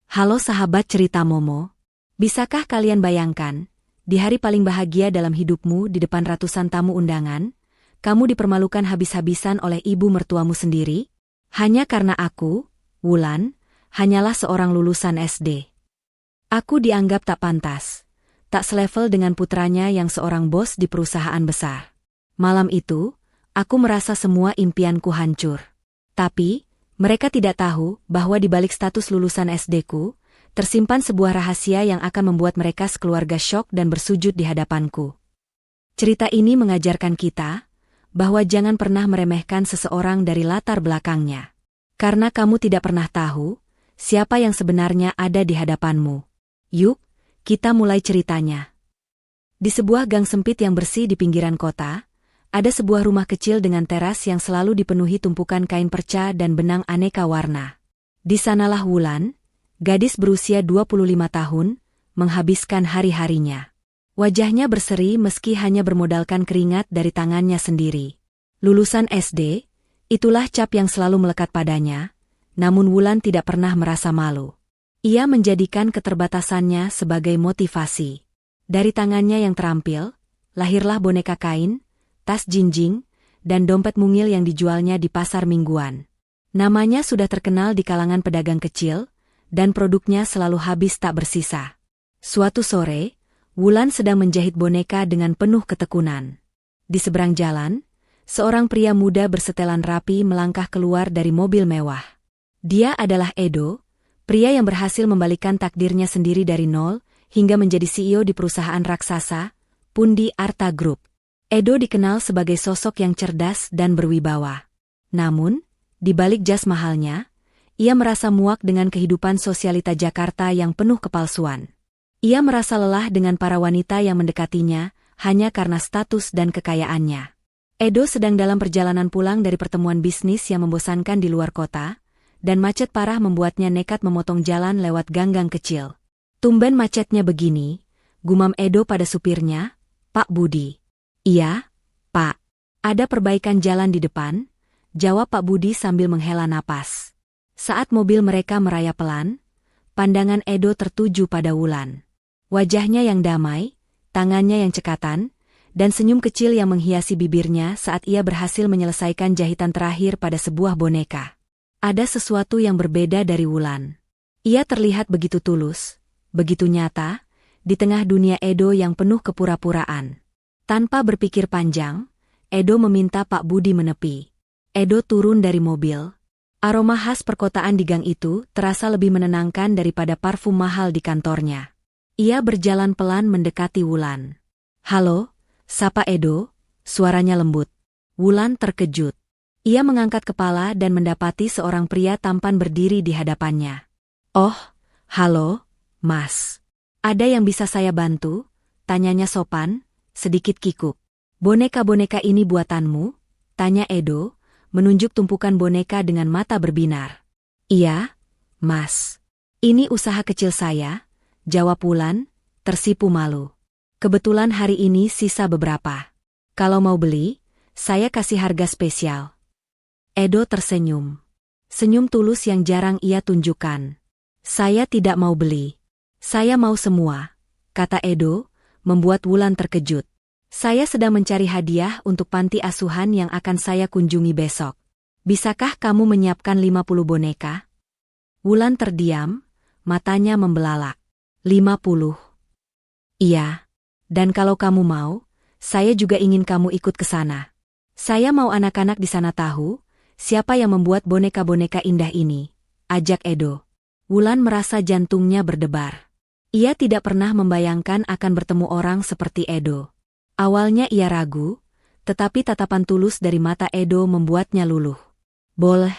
Halo sahabat cerita Momo. Bisakah kalian bayangkan, di hari paling bahagia dalam hidupmu di depan ratusan tamu undangan, kamu dipermalukan habis-habisan oleh ibu mertuamu sendiri? Hanya karena aku, Wulan, hanyalah seorang lulusan SD. Aku dianggap tak pantas, tak selevel dengan putranya yang seorang bos di perusahaan besar. Malam itu, aku merasa semua impianku hancur. Tapi, mereka tidak tahu bahwa di balik status lulusan SD-ku, tersimpan sebuah rahasia yang akan membuat mereka sekeluarga syok dan bersujud di hadapanku. Cerita ini mengajarkan kita bahwa jangan pernah meremehkan seseorang dari latar belakangnya. Karena kamu tidak pernah tahu siapa yang sebenarnya ada di hadapanmu. Yuk, kita mulai ceritanya. Di sebuah gang sempit yang bersih di pinggiran kota, ada sebuah rumah kecil dengan teras yang selalu dipenuhi tumpukan kain perca dan benang aneka warna. Di sanalah Wulan, gadis berusia 25 tahun, menghabiskan hari-harinya. Wajahnya berseri meski hanya bermodalkan keringat dari tangannya sendiri. Lulusan SD, itulah cap yang selalu melekat padanya, namun Wulan tidak pernah merasa malu. Ia menjadikan keterbatasannya sebagai motivasi. Dari tangannya yang terampil, lahirlah boneka kain, tas jinjing, dan dompet mungil yang dijualnya di pasar mingguan. Namanya sudah terkenal di kalangan pedagang kecil, dan produknya selalu habis tak bersisa. Suatu sore, Wulan sedang menjahit boneka dengan penuh ketekunan. Di seberang jalan, seorang pria muda bersetelan rapi melangkah keluar dari mobil mewah. Dia adalah Edo, pria yang berhasil membalikan takdirnya sendiri dari nol, hingga menjadi CEO di perusahaan raksasa, Pundi Arta Group. Edo dikenal sebagai sosok yang cerdas dan berwibawa. Namun, di balik jas mahalnya, ia merasa muak dengan kehidupan sosialita Jakarta yang penuh kepalsuan. Ia merasa lelah dengan para wanita yang mendekatinya, hanya karena status dan kekayaannya. Edo sedang dalam perjalanan pulang dari pertemuan bisnis yang membosankan di luar kota, dan macet parah membuatnya nekat memotong jalan lewat gang-gang kecil. Tumben macetnya begini, gumam Edo pada supirnya, Pak Budi. Iya, Pak. Ada perbaikan jalan di depan, jawab Pak Budi sambil menghela napas. Saat mobil mereka merayap pelan, pandangan Edo tertuju pada Wulan. Wajahnya yang damai, tangannya yang cekatan, dan senyum kecil yang menghiasi bibirnya saat ia berhasil menyelesaikan jahitan terakhir pada sebuah boneka. Ada sesuatu yang berbeda dari Wulan. Ia terlihat begitu tulus, begitu nyata, di tengah dunia Edo yang penuh kepura-puraan. Tanpa berpikir panjang, Edo meminta Pak Budi menepi. Edo turun dari mobil. Aroma khas perkotaan di gang itu terasa lebih menenangkan daripada parfum mahal di kantornya. Ia berjalan pelan mendekati Wulan. "Halo," sapa Edo, suaranya lembut. Wulan terkejut. Ia mengangkat kepala dan mendapati seorang pria tampan berdiri di hadapannya. "Oh, halo, Mas. Ada yang bisa saya bantu?" tanyanya sopan, sedikit kikuk. "Boneka-boneka ini buatanmu?" tanya Edo, menunjuk tumpukan boneka dengan mata berbinar. "Iya, Mas. Ini usaha kecil saya," jawab Wulan, tersipu malu. "Kebetulan hari ini sisa beberapa. Kalau mau beli, saya kasih harga spesial." Edo tersenyum. Senyum tulus yang jarang ia tunjukkan. "Saya tidak mau beli. Saya mau semua," kata Edo, membuat Wulan terkejut. "Saya sedang mencari hadiah untuk panti asuhan yang akan saya kunjungi besok. Bisakah kamu menyiapkan 50 boneka?" Wulan terdiam, matanya membelalak. 50? "Iya. Dan kalau kamu mau, saya juga ingin kamu ikut ke sana. Saya mau anak-anak di sana tahu siapa yang membuat boneka-boneka indah ini," ajak Edo. Wulan merasa jantungnya berdebar. Ia tidak pernah membayangkan akan bertemu orang seperti Edo. Awalnya ia ragu, tetapi tatapan tulus dari mata Edo membuatnya luluh. "Boleh,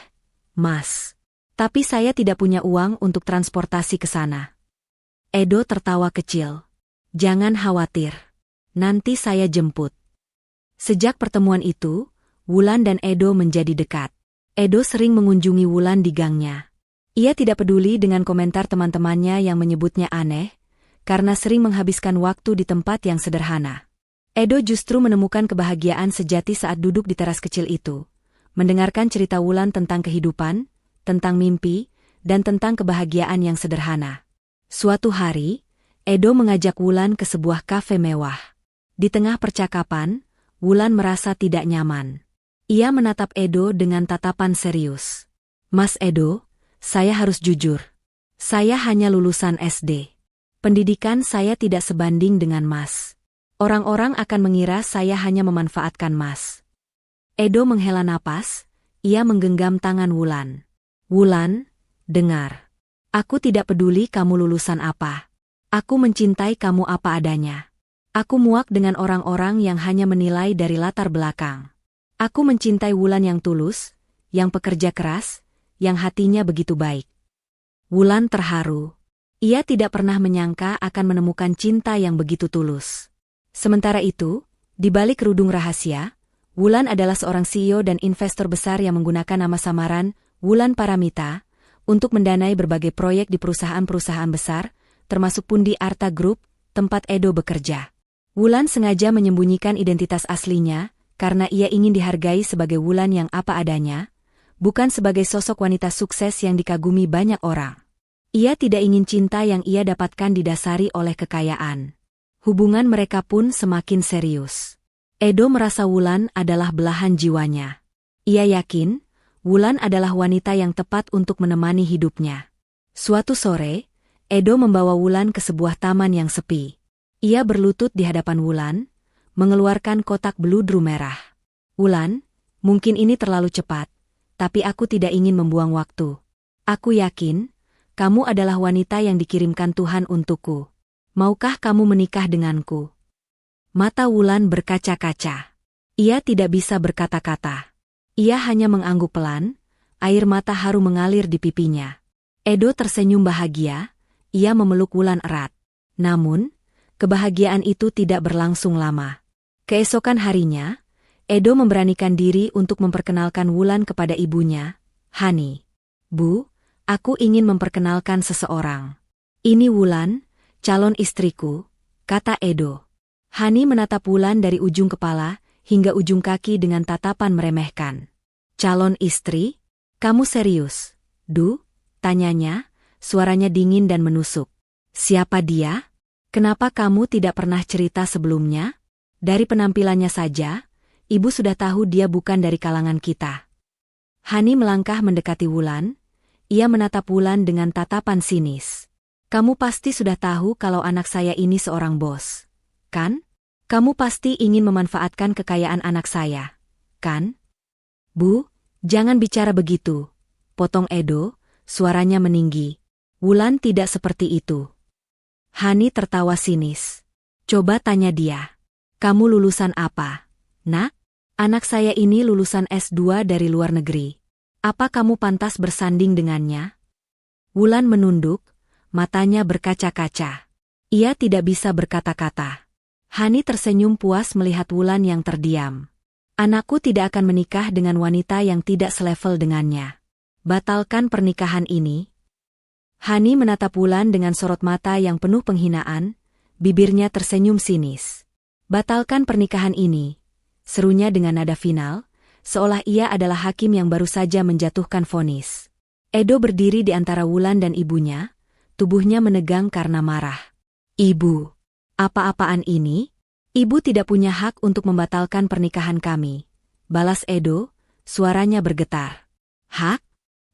Mas. Tapi saya tidak punya uang untuk transportasi ke sana." Edo tertawa kecil. "Jangan khawatir. Nanti saya jemput." Sejak pertemuan itu, Wulan dan Edo menjadi dekat. Edo sering mengunjungi Wulan di gangnya. Ia tidak peduli dengan komentar teman-temannya yang menyebutnya aneh, karena sering menghabiskan waktu di tempat yang sederhana. Edo justru menemukan kebahagiaan sejati saat duduk di teras kecil itu, mendengarkan cerita Wulan tentang kehidupan, tentang mimpi, dan tentang kebahagiaan yang sederhana. Suatu hari, Edo mengajak Wulan ke sebuah kafe mewah. Di tengah percakapan, Wulan merasa tidak nyaman. Ia menatap Edo dengan tatapan serius. "Mas Edo, saya harus jujur. Saya hanya lulusan SD. Pendidikan saya tidak sebanding dengan Mas. Orang-orang akan mengira saya hanya memanfaatkan Mas." Edo menghela napas, ia menggenggam tangan Wulan. "Wulan, dengar. Aku tidak peduli kamu lulusan apa. Aku mencintai kamu apa adanya. Aku muak dengan orang-orang yang hanya menilai dari latar belakang. Aku mencintai Wulan yang tulus, yang pekerja keras, yang hatinya begitu baik." Wulan terharu. Ia tidak pernah menyangka akan menemukan cinta yang begitu tulus. Sementara itu, di balik kerudung rahasia, Wulan adalah seorang CEO dan investor besar yang menggunakan nama samaran Wulan Paramita untuk mendanai berbagai proyek di perusahaan-perusahaan besar, termasuk Pundi Arta Group, tempat Edo bekerja. Wulan sengaja menyembunyikan identitas aslinya karena ia ingin dihargai sebagai Wulan yang apa adanya, bukan sebagai sosok wanita sukses yang dikagumi banyak orang. Ia tidak ingin cinta yang ia dapatkan didasari oleh kekayaan. Hubungan mereka pun semakin serius. Edo merasa Wulan adalah belahan jiwanya. Ia yakin, Wulan adalah wanita yang tepat untuk menemani hidupnya. Suatu sore, Edo membawa Wulan ke sebuah taman yang sepi. Ia berlutut di hadapan Wulan, mengeluarkan kotak beludru merah. "Wulan, mungkin ini terlalu cepat, tapi aku tidak ingin membuang waktu. Aku yakin, kamu adalah wanita yang dikirimkan Tuhan untukku. Maukah kamu menikah denganku?" Mata Wulan berkaca-kaca. Ia tidak bisa berkata-kata. Ia hanya mengangguk pelan, air mata haru mengalir di pipinya. Edo tersenyum bahagia, ia memeluk Wulan erat. Namun, kebahagiaan itu tidak berlangsung lama. Keesokan harinya, Edo memberanikan diri untuk memperkenalkan Wulan kepada ibunya. "Hani. Bu, aku ingin memperkenalkan seseorang. Ini Wulan, calon istriku," kata Edo. Hani menatap Wulan dari ujung kepala hingga ujung kaki dengan tatapan meremehkan. "Calon istri? Kamu serius, Du?" tanyanya, suaranya dingin dan menusuk. "Siapa dia? Kenapa kamu tidak pernah cerita sebelumnya? Dari penampilannya saja, ibu sudah tahu dia bukan dari kalangan kita." Hani melangkah mendekati Wulan, ia menatap Wulan dengan tatapan sinis. "Kamu pasti sudah tahu kalau anak saya ini seorang bos, kan? Kamu pasti ingin memanfaatkan kekayaan anak saya, kan?" "Bu, jangan bicara begitu," potong Edo, suaranya meninggi. "Wulan tidak seperti itu." Hani tertawa sinis. "Coba tanya dia. Kamu lulusan apa, Nak? Anak saya ini lulusan S2 dari luar negeri. Apa kamu pantas bersanding dengannya?" Wulan menunduk, matanya berkaca-kaca. Ia tidak bisa berkata-kata. Hani tersenyum puas melihat Wulan yang terdiam. "Anakku tidak akan menikah dengan wanita yang tidak selevel dengannya. Batalkan pernikahan ini." Hani menatap Wulan dengan sorot mata yang penuh penghinaan, bibirnya tersenyum sinis. "Batalkan pernikahan ini," serunya dengan nada final, seolah ia adalah hakim yang baru saja menjatuhkan vonis. Edo berdiri di antara Wulan dan ibunya, tubuhnya menegang karena marah. "Ibu, apa-apaan ini? Ibu tidak punya hak untuk membatalkan pernikahan kami," balas Edo, suaranya bergetar. "Hak?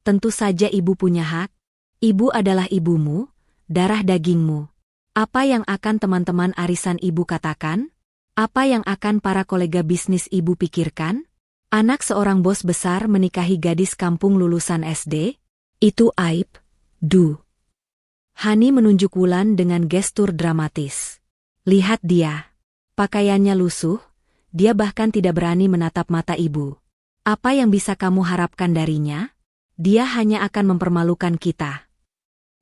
Tentu saja ibu punya hak. Ibu adalah ibumu, darah dagingmu. Apa yang akan teman-teman arisan ibu katakan? Apa yang akan para kolega bisnis ibu pikirkan? Anak seorang bos besar menikahi gadis kampung lulusan SD? Itu aib, Du." Hani menunjuk Wulan dengan gestur dramatis. "Lihat dia. Pakaiannya lusuh, dia bahkan tidak berani menatap mata ibu. Apa yang bisa kamu harapkan darinya? Dia hanya akan mempermalukan kita."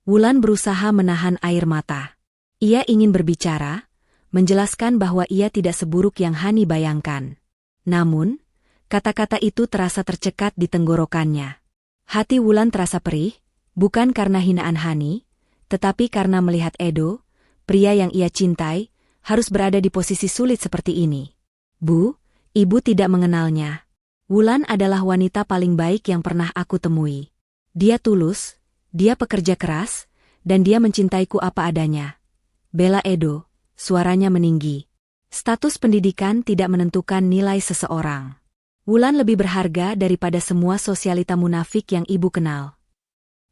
Wulan berusaha menahan air mata. Ia ingin berbicara, menjelaskan bahwa ia tidak seburuk yang Hani bayangkan. Namun, kata-kata itu terasa tercekat di tenggorokannya. Hati Wulan terasa perih, bukan karena hinaan Hani, tetapi karena melihat Edo, pria yang ia cintai, harus berada di posisi sulit seperti ini. "Bu, ibu tidak mengenalnya. Wulan adalah wanita paling baik yang pernah aku temui. Dia tulus, Dia pekerja keras, dan dia mencintaiku apa adanya. Bela Edo, suaranya meninggi. Status pendidikan tidak menentukan nilai seseorang. Wulan lebih berharga daripada semua sosialita munafik yang ibu kenal.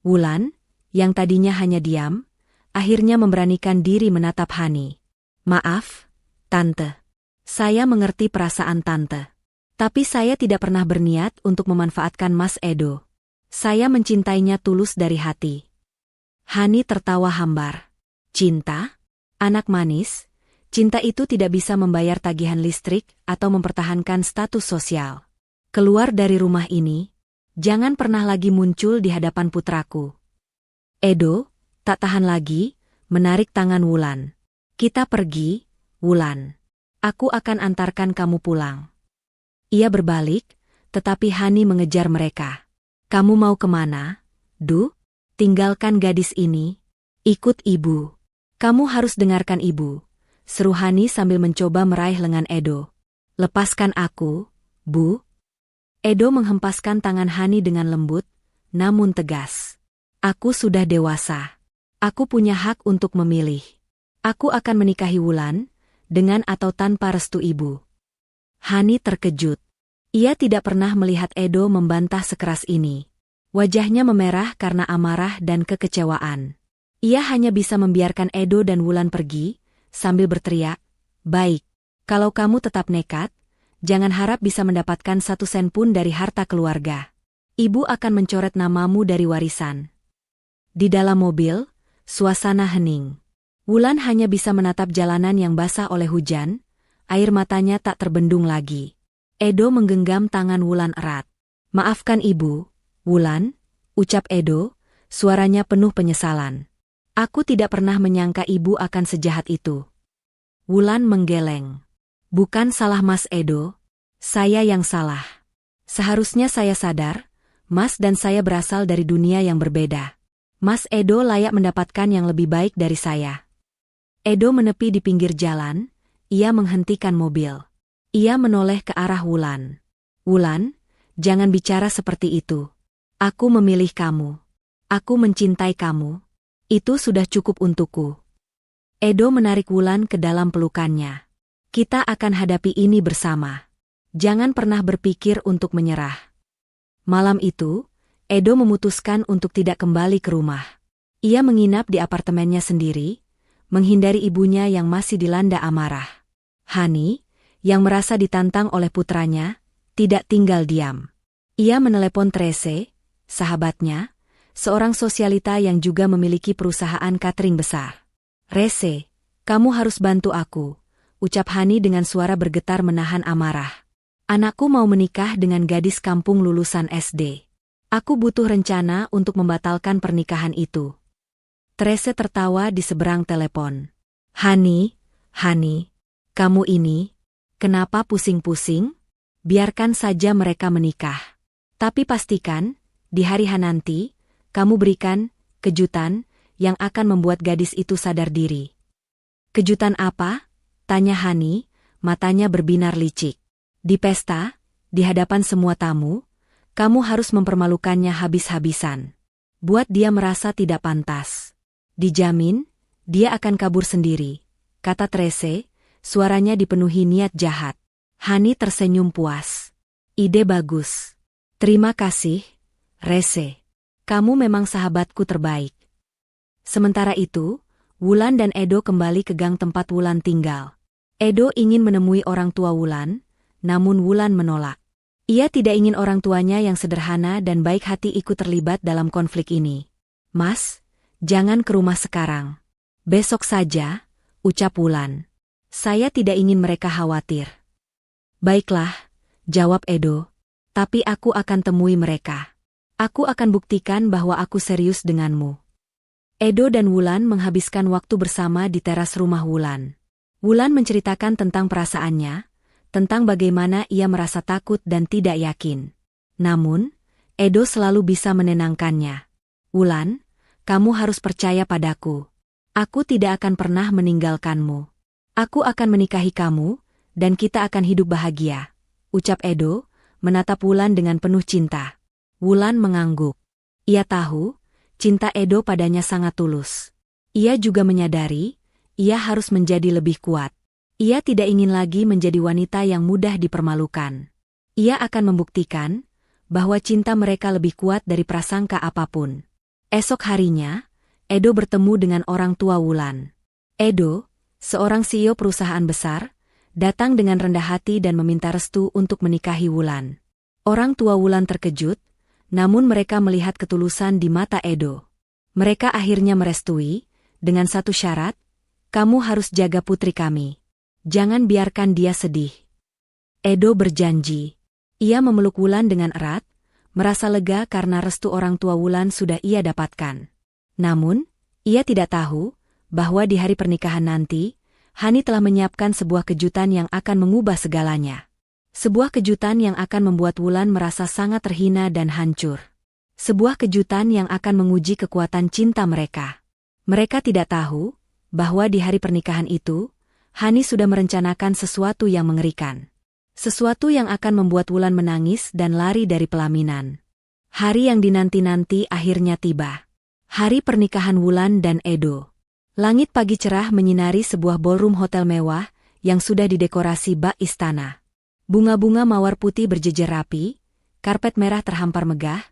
Wulan, yang tadinya hanya diam, akhirnya memberanikan diri menatap Hani. Maaf, Tante. Saya mengerti perasaan Tante. Tapi saya tidak pernah berniat untuk memanfaatkan Mas Edo. Saya mencintainya tulus dari hati. Hani tertawa hambar. Cinta? Anak manis? Cinta itu tidak bisa membayar tagihan listrik atau mempertahankan status sosial. Keluar dari rumah ini, jangan pernah lagi muncul di hadapan putraku. Edo, tak tahan lagi, menarik tangan Wulan. Kita pergi, Wulan. Aku akan antarkan kamu pulang. Ia berbalik, tetapi Hani mengejar mereka. Kamu mau kemana? Tinggalkan gadis ini. Ikut ibu. Kamu harus dengarkan ibu. Seru Hani sambil mencoba meraih lengan Edo. Lepaskan aku, Bu. Edo menghempaskan tangan Hani dengan lembut, namun tegas. Aku sudah dewasa. Aku punya hak untuk memilih. Aku akan menikahi Wulan, dengan atau tanpa restu ibu. Hani terkejut. Ia tidak pernah melihat Edo membantah sekeras ini. Wajahnya memerah karena amarah dan kekecewaan. Ia hanya bisa membiarkan Edo dan Wulan pergi, sambil berteriak, "Baik, kalau kamu tetap nekat, jangan harap bisa mendapatkan 1 sen pun dari harta keluarga. Ibu akan mencoret namamu dari warisan." Di dalam mobil, suasana hening. Wulan hanya bisa menatap jalanan yang basah oleh hujan, air matanya tak terbendung lagi. Edo menggenggam tangan Wulan erat. "Maafkan ibu, Wulan," ucap Edo, suaranya penuh penyesalan. "Aku tidak pernah menyangka ibu akan sejahat itu." Wulan menggeleng. "Bukan salah Mas Edo, saya yang salah. Seharusnya saya sadar, Mas dan saya berasal dari dunia yang berbeda. Mas Edo layak mendapatkan yang lebih baik dari saya." Edo menepi di pinggir jalan, ia menghentikan mobil. Ia menoleh ke arah Wulan. "Wulan, jangan bicara seperti itu. Aku memilih kamu. Aku mencintai kamu. Itu sudah cukup untukku." Edo menarik Wulan ke dalam pelukannya. "Kita akan hadapi ini bersama. Jangan pernah berpikir untuk menyerah." Malam itu, Edo memutuskan untuk tidak kembali ke rumah. Ia menginap di apartemennya sendiri, menghindari ibunya yang masih dilanda amarah. Hani, yang merasa ditantang oleh putranya, tidak tinggal diam. Ia menelepon Trese, sahabatnya, seorang sosialita yang juga memiliki perusahaan catering besar. "Rese, kamu harus bantu aku," ucap Hani dengan suara bergetar menahan amarah. "Anakku mau menikah dengan gadis kampung lulusan SD. Aku butuh rencana untuk membatalkan pernikahan itu." Trese tertawa di seberang telepon. Hani, kamu ini, kenapa pusing-pusing? Biarkan saja mereka menikah. Tapi pastikan, di hari H nanti, kamu berikan kejutan yang akan membuat gadis itu sadar diri." "Kejutan apa?" tanya Hani, matanya berbinar licik. "Di pesta, di hadapan semua tamu, kamu harus mempermalukannya habis-habisan. Buat dia merasa tidak pantas. Dijamin, dia akan kabur sendiri," kata Trese, suaranya dipenuhi niat jahat. Hani tersenyum puas. "Ide bagus. Terima kasih, Rese. Kamu memang sahabatku terbaik." Sementara itu, Wulan dan Edo kembali ke gang tempat Wulan tinggal. Edo ingin menemui orang tua Wulan, namun Wulan menolak. Ia tidak ingin orang tuanya yang sederhana dan baik hati ikut terlibat dalam konflik ini. "Mas, jangan ke rumah sekarang. Besok saja," ucap Wulan. "Saya tidak ingin mereka khawatir." "Baiklah," jawab Edo. "Tapi aku akan temui mereka. Aku akan buktikan bahwa aku serius denganmu." Edo dan Wulan menghabiskan waktu bersama di teras rumah Wulan. Wulan menceritakan tentang perasaannya, tentang bagaimana ia merasa takut dan tidak yakin. Namun, Edo selalu bisa menenangkannya. "Wulan, kamu harus percaya padaku. Aku tidak akan pernah meninggalkanmu. Aku akan menikahi kamu, dan kita akan hidup bahagia," ucap Edo, menatap Wulan dengan penuh cinta. Wulan mengangguk. Ia tahu, Cinta Edo padanya sangat tulus. Ia juga menyadari, ia harus menjadi lebih kuat. Ia tidak ingin lagi menjadi wanita yang mudah dipermalukan. Ia akan membuktikan bahwa cinta mereka lebih kuat dari prasangka apapun. Esok harinya, Edo bertemu dengan orang tua Wulan. Edo, seorang CEO perusahaan besar, datang dengan rendah hati dan meminta restu untuk menikahi Wulan. Orang tua Wulan terkejut, namun mereka melihat ketulusan di mata Edo. Mereka akhirnya merestui, dengan satu syarat, kamu harus jaga putri kami. Jangan biarkan dia sedih. Edo berjanji. Ia memeluk Wulan dengan erat, merasa lega karena restu orang tua Wulan sudah ia dapatkan. Namun, ia tidak tahu bahwa di hari pernikahan nanti, Hani telah menyiapkan sebuah kejutan yang akan mengubah segalanya. Sebuah kejutan yang akan membuat Wulan merasa sangat terhina dan hancur. Sebuah kejutan yang akan menguji kekuatan cinta mereka. Mereka tidak tahu bahwa di hari pernikahan itu, Hani sudah merencanakan sesuatu yang mengerikan. Sesuatu yang akan membuat Wulan menangis dan lari dari pelaminan. Hari yang dinanti-nanti akhirnya tiba. Hari pernikahan Wulan dan Edo. Langit pagi cerah menyinari sebuah ballroom hotel mewah yang sudah didekorasi bak istana. Bunga-bunga mawar putih berjejer rapi, karpet merah terhampar megah,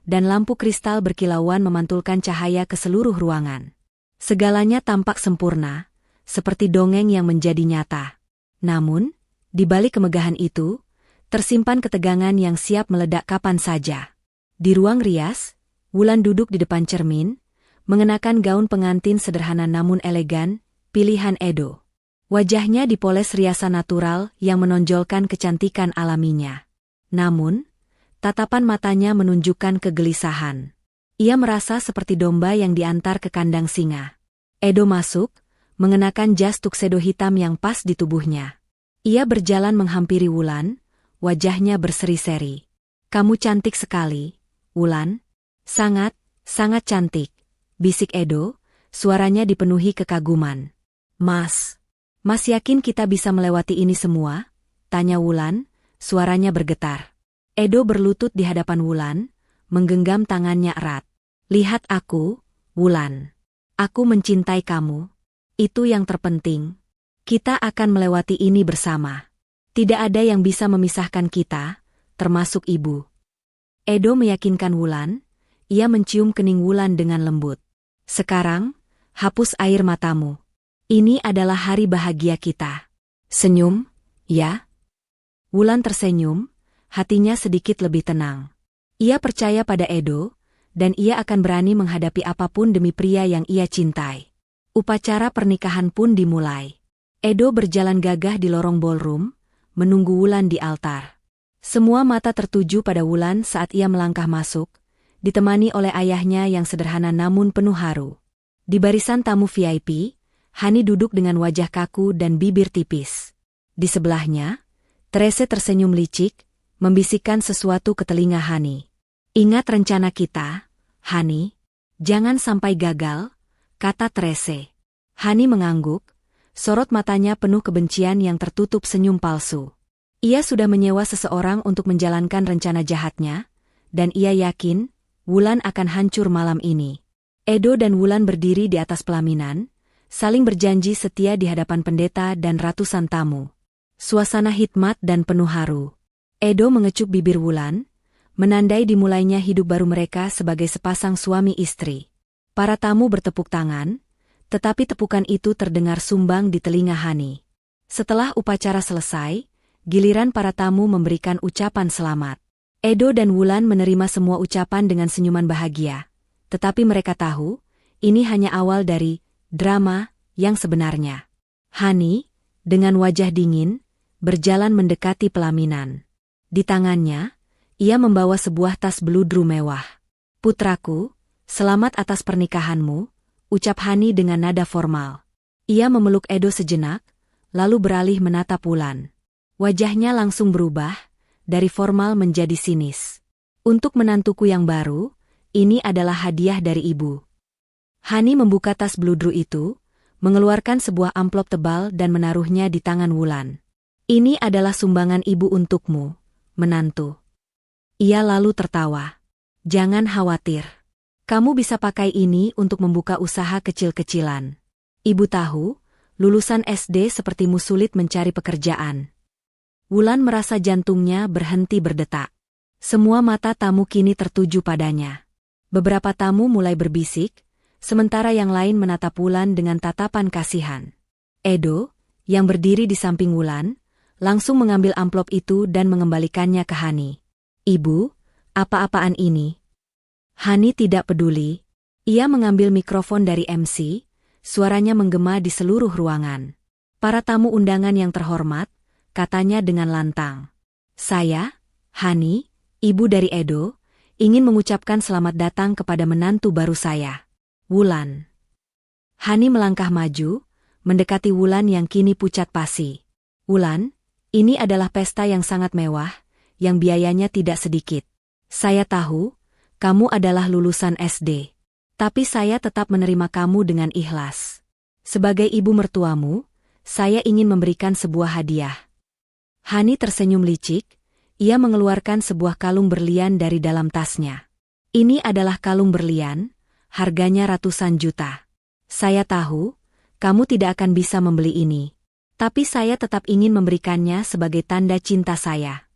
dan lampu kristal berkilauan memantulkan cahaya ke seluruh ruangan. Segalanya tampak sempurna, seperti dongeng yang menjadi nyata. Namun, di balik kemegahan itu, tersimpan ketegangan yang siap meledak kapan saja. Di ruang rias, Wulan duduk di depan cermin, mengenakan gaun pengantin sederhana namun elegan, pilihan Edo. Wajahnya dipoles riasan natural yang menonjolkan kecantikan alaminya. Namun, tatapan matanya menunjukkan kegelisahan. Ia merasa seperti domba yang diantar ke kandang singa. Edo masuk, mengenakan jas tuxedo hitam yang pas di tubuhnya. Ia berjalan menghampiri Wulan, wajahnya berseri-seri. Kamu cantik sekali, Wulan. Sangat, sangat cantik, bisik Edo, suaranya dipenuhi kekaguman. Mas yakin kita bisa melewati ini semua? Tanya Wulan, suaranya bergetar. Edo berlutut di hadapan Wulan, menggenggam tangannya erat. Lihat aku, Wulan. Aku mencintai kamu. Itu yang terpenting. Kita akan melewati ini bersama. Tidak ada yang bisa memisahkan kita, termasuk ibu. Edo meyakinkan Wulan. Ia mencium kening Wulan dengan lembut. Sekarang, hapus air matamu. Ini adalah hari bahagia kita. Senyum, ya? Wulan tersenyum, hatinya sedikit lebih tenang. Ia percaya pada Edo, dan ia akan berani menghadapi apapun demi pria yang ia cintai. Upacara pernikahan pun dimulai. Edo berjalan gagah di lorong ballroom, menunggu Wulan di altar. Semua mata tertuju pada Wulan saat ia melangkah masuk, ditemani oleh ayahnya yang sederhana namun penuh haru. Di barisan tamu VIP, Hani duduk dengan wajah kaku dan bibir tipis. Di sebelahnya, Therese tersenyum licik, membisikkan sesuatu ke telinga Hani. Ingat rencana kita, Hani. Jangan sampai gagal, kata Therese. Hani mengangguk, sorot matanya penuh kebencian yang tertutup senyum palsu. Ia sudah menyewa seseorang untuk menjalankan rencana jahatnya, dan ia yakin Wulan akan hancur malam ini. Edo dan Wulan berdiri di atas pelaminan, saling berjanji setia di hadapan pendeta dan ratusan tamu. Suasana hikmat dan penuh haru. Edo mengecup bibir Wulan, menandai dimulainya hidup baru mereka sebagai sepasang suami istri. Para tamu bertepuk tangan, tetapi tepukan itu terdengar sumbang di telinga Hani. Setelah upacara selesai, giliran para tamu memberikan ucapan selamat. Edo dan Wulan menerima semua ucapan dengan senyuman bahagia, tetapi mereka tahu, ini hanya awal dari drama yang sebenarnya. Hani, dengan wajah dingin, berjalan mendekati pelaminan. Di tangannya, ia membawa sebuah tas beludru mewah. Putraku, selamat atas pernikahanmu, ucap Hani dengan nada formal. Ia memeluk Edo sejenak, lalu beralih menatap Wulan. Wajahnya langsung berubah, dari formal menjadi sinis. Untuk menantuku yang baru, ini adalah hadiah dari ibu. Hani membuka tas beludru itu, mengeluarkan sebuah amplop tebal dan menaruhnya di tangan Wulan. Ini adalah sumbangan ibu untukmu, menantu. Ia lalu tertawa. Jangan khawatir. Kamu bisa pakai ini untuk membuka usaha kecil-kecilan. Ibu tahu, lulusan SD sepertimu sulit mencari pekerjaan. Wulan merasa jantungnya berhenti berdetak. Semua mata tamu kini tertuju padanya. Beberapa tamu mulai berbisik, sementara yang lain menatap Wulan dengan tatapan kasihan. Edo, yang berdiri di samping Wulan, langsung mengambil amplop itu dan mengembalikannya ke Hani. Ibu, apa-apaan ini? Hani tidak peduli. Ia mengambil mikrofon dari MC, suaranya menggema di seluruh ruangan. Para tamu undangan yang terhormat, katanya dengan lantang. Saya, Hani, ibu dari Edo, ingin mengucapkan selamat datang kepada menantu baru saya, Wulan. Hani melangkah maju, mendekati Wulan yang kini pucat pasi. Wulan, ini adalah pesta yang sangat mewah, yang biayanya tidak sedikit. Saya tahu, kamu adalah lulusan SD. Tapi saya tetap menerima kamu dengan ikhlas. Sebagai ibu mertuamu, saya ingin memberikan sebuah hadiah. Hani tersenyum licik, ia mengeluarkan sebuah kalung berlian dari dalam tasnya. Ini adalah kalung berlian, harganya ratusan juta. Saya tahu, kamu tidak akan bisa membeli ini. Tapi saya tetap ingin memberikannya sebagai tanda cinta saya.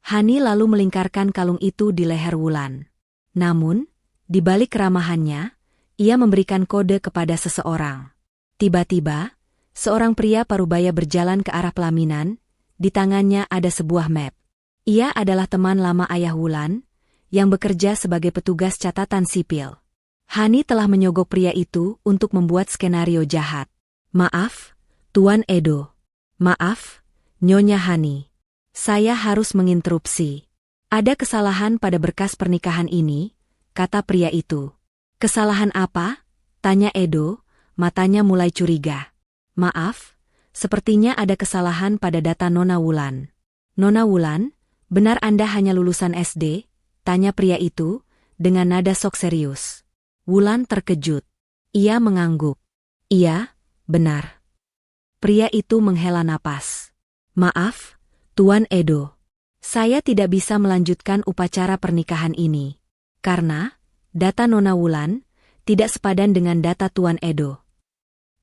Hani lalu melingkarkan kalung itu di leher Wulan. Namun, di balik keramahannya, ia memberikan kode kepada seseorang. Tiba-tiba, seorang pria parubaya berjalan ke arah pelaminan, di tangannya ada sebuah map. Ia adalah teman lama ayah Wulan, yang bekerja sebagai petugas catatan sipil. Hani telah menyogok pria itu untuk membuat skenario jahat. Maaf, Tuan Edo. Maaf, Nyonya Hani. Saya harus menginterupsi. Ada kesalahan pada berkas pernikahan ini, kata pria itu. Kesalahan apa? Tanya Edo, matanya mulai curiga. Maaf, sepertinya ada kesalahan pada data Nona Wulan. Nona Wulan, benar Anda hanya lulusan SD? Tanya pria itu, dengan nada sok serius. Wulan terkejut. Ia mengangguk. Iya, benar. Pria itu menghela napas. Maaf, Tuan Edo. Saya tidak bisa melanjutkan upacara pernikahan ini. Karena, data Nona Wulan, tidak sepadan dengan data Tuan Edo.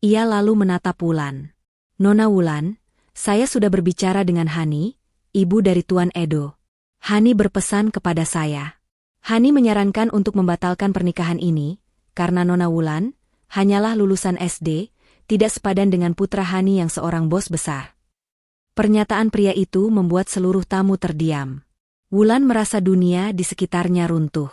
Ia lalu menatap Wulan. Nona Wulan, saya sudah berbicara dengan Hani, ibu dari Tuan Edo. Hani berpesan kepada saya. Hani menyarankan untuk membatalkan pernikahan ini, karena Nona Wulan, hanyalah lulusan SD, tidak sepadan dengan putra Hani yang seorang bos besar. Pernyataan pria itu membuat seluruh tamu terdiam. Wulan merasa dunia di sekitarnya runtuh.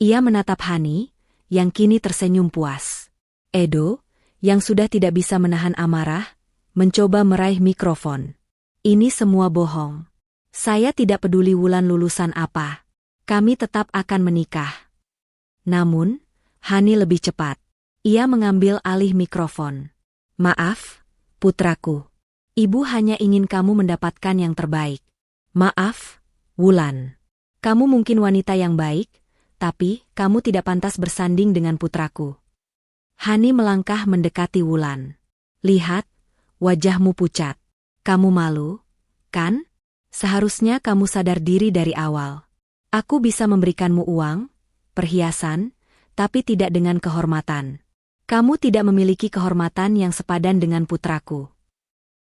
Ia menatap Hani, yang kini tersenyum puas. Edo, yang sudah tidak bisa menahan amarah, mencoba meraih mikrofon. Ini semua bohong. Saya tidak peduli Wulan lulusan apa. Kami tetap akan menikah. Namun, Hani lebih cepat. Ia mengambil alih mikrofon. Maaf, putraku. Ibu hanya ingin kamu mendapatkan yang terbaik. Maaf, Wulan. Kamu mungkin wanita yang baik, tapi kamu tidak pantas bersanding dengan putraku. Hani melangkah mendekati Wulan. Lihat, wajahmu pucat. Kamu malu, kan? Seharusnya kamu sadar diri dari awal. Aku bisa memberikanmu uang, perhiasan, tapi tidak dengan kehormatan. Kamu tidak memiliki kehormatan yang sepadan dengan putraku.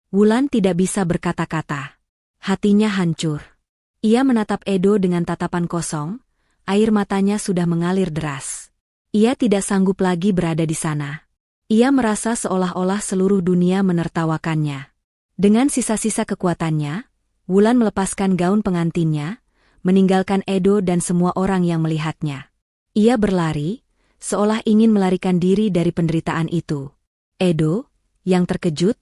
Wulan tidak bisa berkata-kata. Hatinya hancur. Ia menatap Edo dengan tatapan kosong, air matanya sudah mengalir deras. Ia tidak sanggup lagi berada di sana. Ia merasa seolah-olah seluruh dunia menertawakannya. Dengan sisa-sisa kekuatannya, Wulan melepaskan gaun pengantinnya, meninggalkan Edo dan semua orang yang melihatnya. Ia berlari, seolah ingin melarikan diri dari penderitaan itu. Edo, yang terkejut,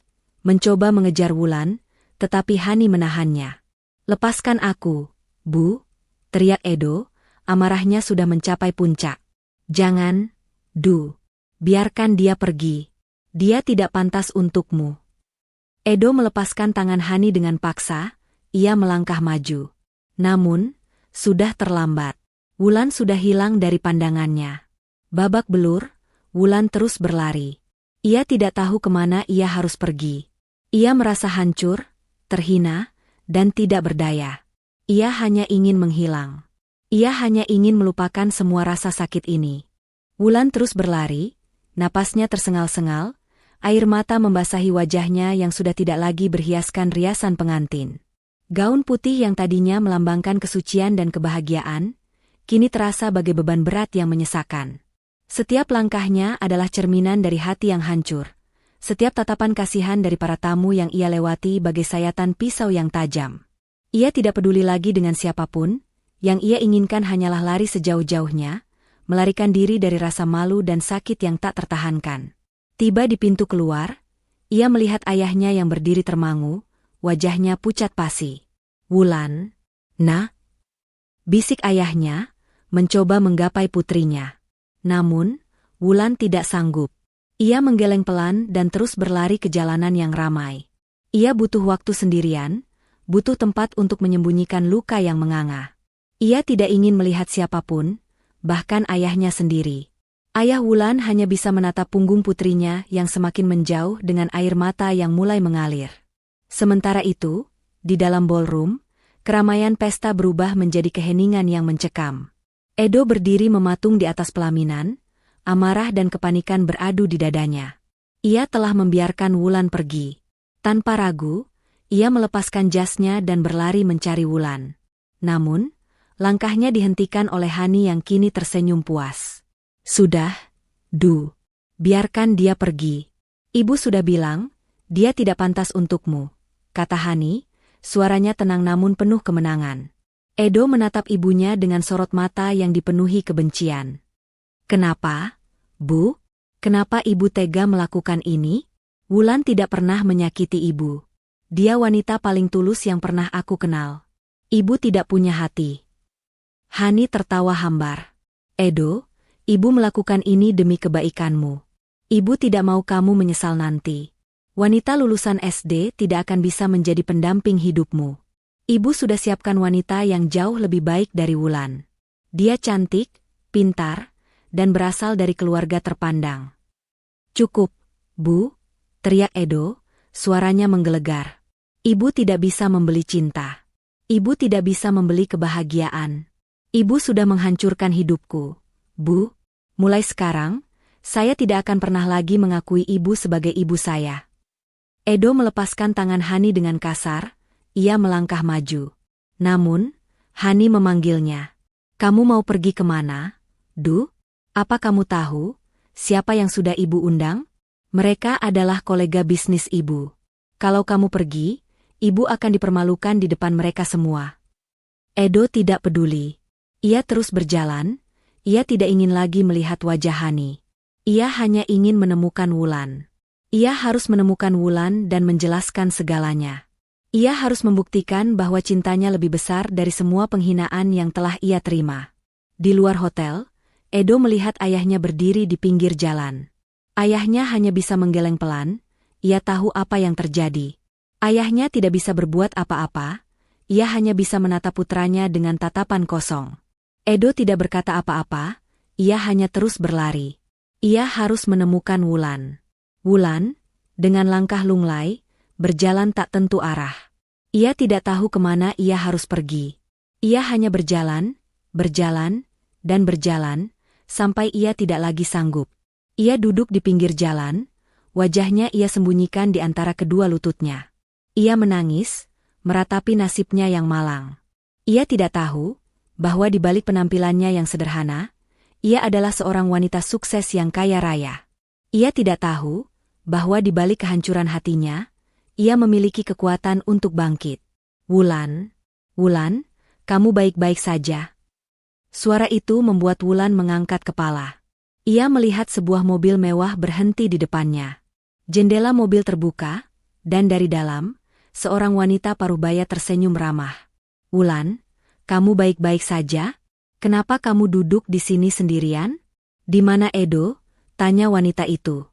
mencoba mengejar Wulan, tetapi Hani menahannya. Lepaskan aku, Bu, teriak Edo, amarahnya sudah mencapai puncak. Jangan, Du, biarkan dia pergi. Dia tidak pantas untukmu. Edo melepaskan tangan Hani dengan paksa, ia melangkah maju. Namun, sudah terlambat. Wulan sudah hilang dari pandangannya. Babak belur, Wulan terus berlari. Ia tidak tahu kemana ia harus pergi. Ia merasa hancur, terhina, dan tidak berdaya. Ia hanya ingin menghilang. Ia hanya ingin melupakan semua rasa sakit ini. Wulan terus berlari, napasnya tersengal-sengal, air mata membasahi wajahnya yang sudah tidak lagi berhiaskan riasan pengantin. Gaun putih yang tadinya melambangkan kesucian dan kebahagiaan, kini terasa bagai beban berat yang menyesakan. Setiap langkahnya adalah cerminan dari hati yang hancur. Setiap tatapan kasihan dari para tamu yang ia lewati bagai sayatan pisau yang tajam. Ia tidak peduli lagi dengan siapapun, yang ia inginkan hanyalah lari sejauh-jauhnya, melarikan diri dari rasa malu dan sakit yang tak tertahankan. Tiba di pintu keluar, ia melihat ayahnya yang berdiri termangu, wajahnya pucat pasi. "Wulan, Nak?" bisik ayahnya, mencoba menggapai putrinya. Namun, Wulan tidak sanggup. Ia menggeleng pelan dan terus berlari ke jalanan yang ramai. Ia butuh waktu sendirian, butuh tempat untuk menyembunyikan luka yang menganga. Ia tidak ingin melihat siapapun, bahkan ayahnya sendiri. Ayah Wulan hanya bisa menatap punggung putrinya yang semakin menjauh dengan air mata yang mulai mengalir. Sementara itu, di dalam ballroom, keramaian pesta berubah menjadi keheningan yang mencekam. Edo berdiri mematung di atas pelaminan, amarah dan kepanikan beradu di dadanya. Ia telah membiarkan Wulan pergi. Tanpa ragu, ia melepaskan jasnya dan berlari mencari Wulan. Namun, langkahnya dihentikan oleh Hani yang kini tersenyum puas. "Sudah, Du. Biarkan dia pergi. Ibu sudah bilang, dia tidak pantas untukmu," kata Hani, suaranya tenang namun penuh kemenangan. Edo menatap ibunya dengan sorot mata yang dipenuhi kebencian. "Kenapa, Bu? Kenapa ibu tega melakukan ini? Wulan tidak pernah menyakiti ibu. Dia wanita paling tulus yang pernah aku kenal. Ibu tidak punya hati." Hani tertawa hambar. "Edo, ibu melakukan ini demi kebaikanmu. Ibu tidak mau kamu menyesal nanti. Wanita lulusan SD tidak akan bisa menjadi pendamping hidupmu. Ibu sudah siapkan wanita yang jauh lebih baik dari Wulan. Dia cantik, pintar, dan berasal dari keluarga terpandang." "Cukup, Bu," teriak Edo, suaranya menggelegar. "Ibu tidak bisa membeli cinta. Ibu tidak bisa membeli kebahagiaan. Ibu sudah menghancurkan hidupku. Bu, mulai sekarang, saya tidak akan pernah lagi mengakui ibu sebagai ibu saya." Edo melepaskan tangan Hani dengan kasar, ia melangkah maju. Namun, Hani memanggilnya. "Kamu mau pergi kemana, Du? Apa kamu tahu siapa yang sudah ibu undang? Mereka adalah kolega bisnis ibu. Kalau kamu pergi, ibu akan dipermalukan di depan mereka semua." Edo tidak peduli. Ia terus berjalan, ia tidak ingin lagi melihat wajah Hani. Ia hanya ingin menemukan Wulan. Ia harus menemukan Wulan dan menjelaskan segalanya. Ia harus membuktikan bahwa cintanya lebih besar dari semua penghinaan yang telah ia terima. Di luar hotel, Edo melihat ayahnya berdiri di pinggir jalan. Ayahnya hanya bisa menggeleng pelan, ia tahu apa yang terjadi. Ayahnya tidak bisa berbuat apa-apa, ia hanya bisa menatap putranya dengan tatapan kosong. Edo tidak berkata apa-apa, ia hanya terus berlari. Ia harus menemukan Wulan. Wulan, dengan langkah lunglai, berjalan tak tentu arah. Ia tidak tahu kemana ia harus pergi. Ia hanya berjalan, dan berjalan, sampai ia tidak lagi sanggup. Ia duduk di pinggir jalan, wajahnya ia sembunyikan di antara kedua lututnya. Ia menangis, meratapi nasibnya yang malang. Ia tidak tahu bahwa di balik penampilannya yang sederhana, ia adalah seorang wanita sukses yang kaya raya. Ia tidak tahu bahwa di balik kehancuran hatinya, ia memiliki kekuatan untuk bangkit. "Wulan, Wulan, kamu baik-baik saja?" Suara itu membuat Wulan mengangkat kepala. Ia melihat sebuah mobil mewah berhenti di depannya. Jendela mobil terbuka, dan dari dalam, seorang wanita parubaya tersenyum ramah. "Wulan, kamu baik-baik saja? Kenapa kamu duduk di sini sendirian?" "Di mana Edo?" tanya wanita itu.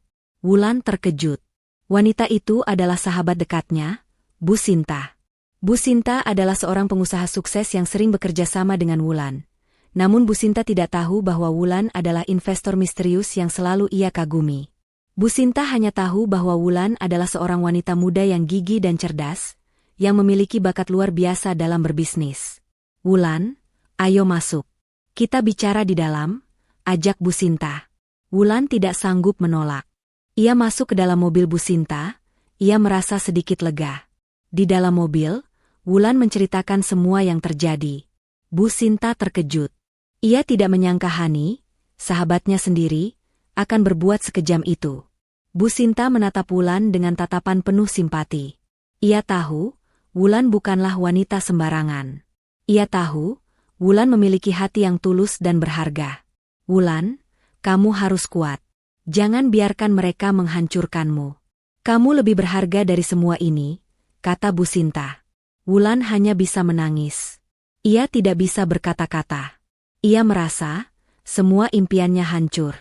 Wulan terkejut. Wanita itu adalah sahabat dekatnya, Bu Sinta. Bu Sinta adalah seorang pengusaha sukses yang sering bekerja sama dengan Wulan. Namun Bu Sinta tidak tahu bahwa Wulan adalah investor misterius yang selalu ia kagumi. Bu Sinta hanya tahu bahwa Wulan adalah seorang wanita muda yang gigih dan cerdas, yang memiliki bakat luar biasa dalam berbisnis. "Wulan, ayo masuk. Kita bicara di dalam," ajak Bu Sinta. Wulan tidak sanggup menolak. Ia masuk ke dalam mobil Bu Sinta, ia merasa sedikit lega. Di dalam mobil, Wulan menceritakan semua yang terjadi. Bu Sinta terkejut. Ia tidak menyangka Hani, sahabatnya sendiri, akan berbuat sekejam itu. Bu Sinta menatap Wulan dengan tatapan penuh simpati. Ia tahu, Wulan bukanlah wanita sembarangan. Ia tahu, Wulan memiliki hati yang tulus dan berharga. Wulan, kamu harus kuat. Jangan biarkan mereka menghancurkanmu. Kamu lebih berharga dari semua ini, kata Bu Sinta. Wulan hanya bisa menangis. Ia tidak bisa berkata-kata. Ia merasa, semua impiannya hancur.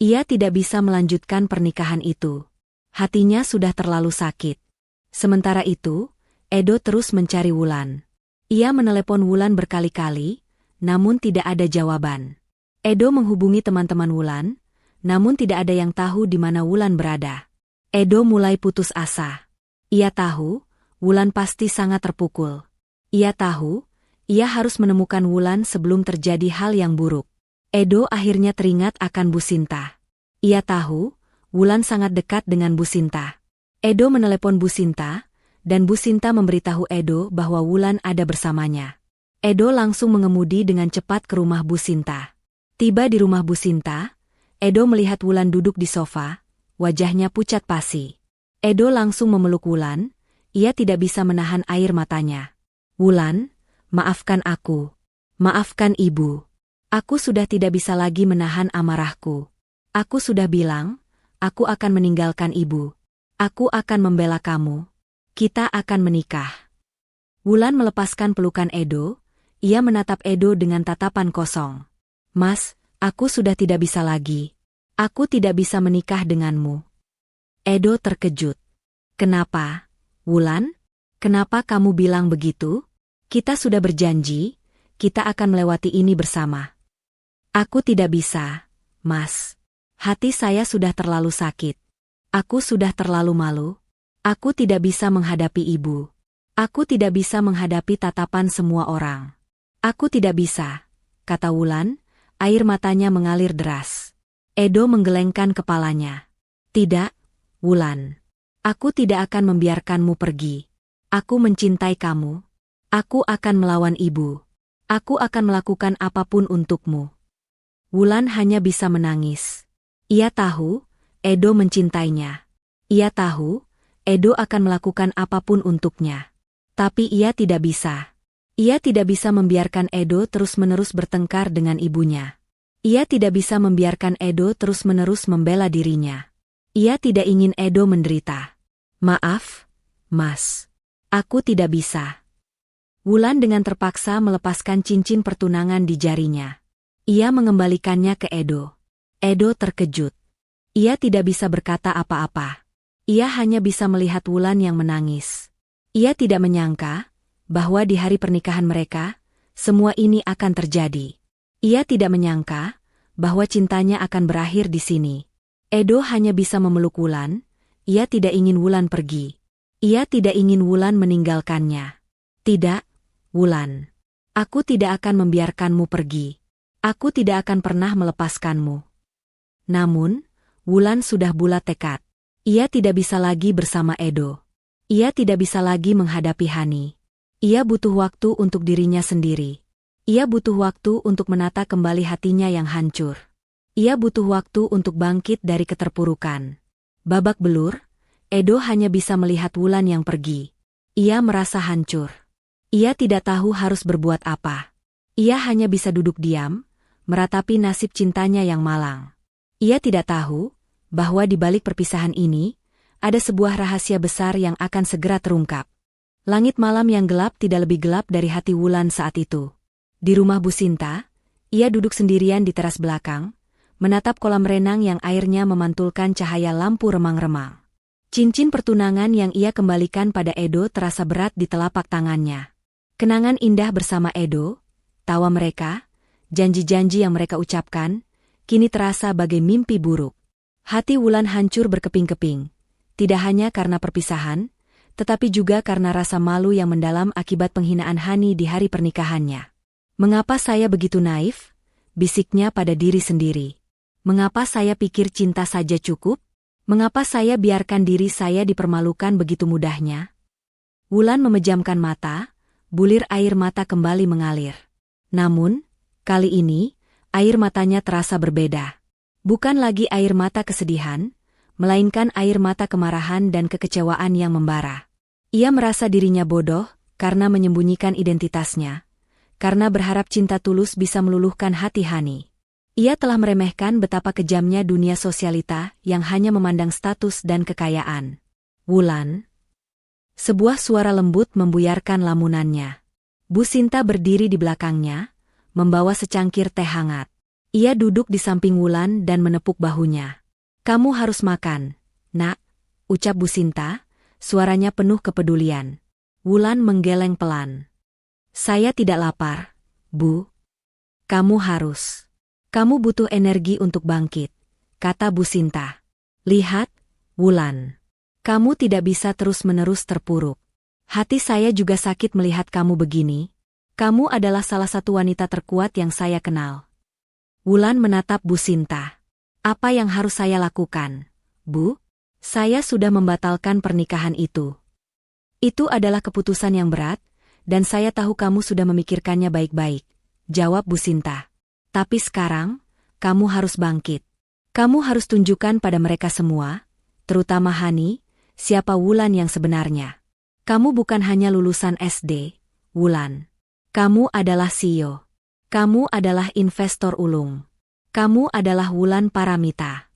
Ia tidak bisa melanjutkan pernikahan itu. Hatinya sudah terlalu sakit. Sementara itu, Edo terus mencari Wulan. Ia menelepon Wulan berkali-kali, namun tidak ada jawaban. Edo menghubungi teman-teman Wulan, namun tidak ada yang tahu di mana Wulan berada. Edo mulai putus asa. Ia tahu, Wulan pasti sangat terpukul. Ia tahu, ia harus menemukan Wulan sebelum terjadi hal yang buruk. Edo akhirnya teringat akan Bu Sinta. Ia tahu, Wulan sangat dekat dengan Bu Sinta. Edo menelepon Bu Sinta, dan Bu Sinta memberitahu Edo bahwa Wulan ada bersamanya. Edo langsung mengemudi dengan cepat ke rumah Bu Sinta. Tiba di rumah Bu Sinta, Edo melihat Wulan duduk di sofa, wajahnya pucat pasi. Edo langsung memeluk Wulan, ia tidak bisa menahan air matanya. Wulan, maafkan aku. Maafkan ibu. Aku sudah tidak bisa lagi menahan amarahku. Aku sudah bilang, aku akan meninggalkan ibu. Aku akan membela kamu. Kita akan menikah. Wulan melepaskan pelukan Edo, ia menatap Edo dengan tatapan kosong. Mas, aku sudah tidak bisa lagi. Aku tidak bisa menikah denganmu. Edo terkejut. Kenapa, Wulan? Kenapa kamu bilang begitu? Kita sudah berjanji, kita akan melewati ini bersama. Aku tidak bisa, Mas. Hati saya sudah terlalu sakit. Aku sudah terlalu malu. Aku tidak bisa menghadapi ibu. Aku tidak bisa menghadapi tatapan semua orang. Aku tidak bisa, kata Wulan. Air matanya mengalir deras. Edo menggelengkan kepalanya. Tidak, Wulan. Aku tidak akan membiarkanmu pergi. Aku mencintai kamu. Aku akan melawan ibu. Aku akan melakukan apapun untukmu. Wulan hanya bisa menangis. Ia tahu, Edo mencintainya. Ia tahu, Edo akan melakukan apapun untuknya. Tapi ia tidak bisa. Ia tidak bisa membiarkan Edo terus-menerus bertengkar dengan ibunya. Ia tidak bisa membiarkan Edo terus-menerus membela dirinya. Ia tidak ingin Edo menderita. Maaf, Mas. Aku tidak bisa. Wulan dengan terpaksa melepaskan cincin pertunangan di jarinya. Ia mengembalikannya ke Edo. Edo terkejut. Ia tidak bisa berkata apa-apa. Ia hanya bisa melihat Wulan yang menangis. Ia tidak menyangka bahwa di hari pernikahan mereka, semua ini akan terjadi. Ia tidak menyangka bahwa cintanya akan berakhir di sini. Edo hanya bisa memeluk Wulan, ia tidak ingin Wulan pergi. Ia tidak ingin Wulan meninggalkannya. Tidak, Wulan. Aku tidak akan membiarkanmu pergi. Aku tidak akan pernah melepaskanmu. Namun, Wulan sudah bulat tekad. Ia tidak bisa lagi bersama Edo. Ia tidak bisa lagi menghadapi Hani. Ia butuh waktu untuk dirinya sendiri. Ia butuh waktu untuk menata kembali hatinya yang hancur. Ia butuh waktu untuk bangkit dari keterpurukan. Babak belur, Edo hanya bisa melihat Wulan yang pergi. Ia merasa hancur. Ia tidak tahu harus berbuat apa. Ia hanya bisa duduk diam, meratapi nasib cintanya yang malang. Ia tidak tahu bahwa di balik perpisahan ini, ada sebuah rahasia besar yang akan segera terungkap. Langit malam yang gelap tidak lebih gelap dari hati Wulan saat itu. Di rumah Bu Sinta, ia duduk sendirian di teras belakang, menatap kolam renang yang airnya memantulkan cahaya lampu remang-remang. Cincin pertunangan yang ia kembalikan pada Edo terasa berat di telapak tangannya. Kenangan indah bersama Edo, tawa mereka, janji-janji yang mereka ucapkan, kini terasa bagai mimpi buruk. Hati Wulan hancur berkeping-keping, tidak hanya karena perpisahan, tetapi juga karena rasa malu yang mendalam akibat penghinaan Hani di hari pernikahannya. Mengapa saya begitu naif? Bisiknya pada diri sendiri. Mengapa saya pikir cinta saja cukup? Mengapa saya biarkan diri saya dipermalukan begitu mudahnya? Wulan memejamkan mata, bulir air mata kembali mengalir. Namun, kali ini, air matanya terasa berbeda. Bukan lagi air mata kesedihan, melainkan air mata kemarahan dan kekecewaan yang membara. Ia merasa dirinya bodoh karena menyembunyikan identitasnya, karena berharap cinta tulus bisa meluluhkan hati Hani. Ia telah meremehkan betapa kejamnya dunia sosialita yang hanya memandang status dan kekayaan. Wulan. Sebuah suara lembut membuyarkan lamunannya. Bu Sinta berdiri di belakangnya, membawa secangkir teh hangat. Ia duduk di samping Wulan dan menepuk bahunya. "Kamu harus makan, Nak," ucap Bu Sinta, suaranya penuh kepedulian. Wulan menggeleng pelan. "Saya tidak lapar, Bu." "Kamu harus. Kamu butuh energi untuk bangkit," kata Bu Sinta. "Lihat, Wulan. Kamu tidak bisa terus-menerus terpuruk. Hati saya juga sakit melihat kamu begini. Kamu adalah salah satu wanita terkuat yang saya kenal." Wulan menatap Bu Sinta. "Apa yang harus saya lakukan, Bu?" "Saya sudah membatalkan pernikahan itu." "Itu adalah keputusan yang berat, dan saya tahu kamu sudah memikirkannya baik-baik," jawab Bu Sinta. "Tapi sekarang, kamu harus bangkit. Kamu harus tunjukkan pada mereka semua, terutama Hani, siapa Wulan yang sebenarnya. Kamu bukan hanya lulusan SD, Wulan. Kamu adalah CEO. Kamu adalah investor ulung. Kamu adalah Wulan Paramita."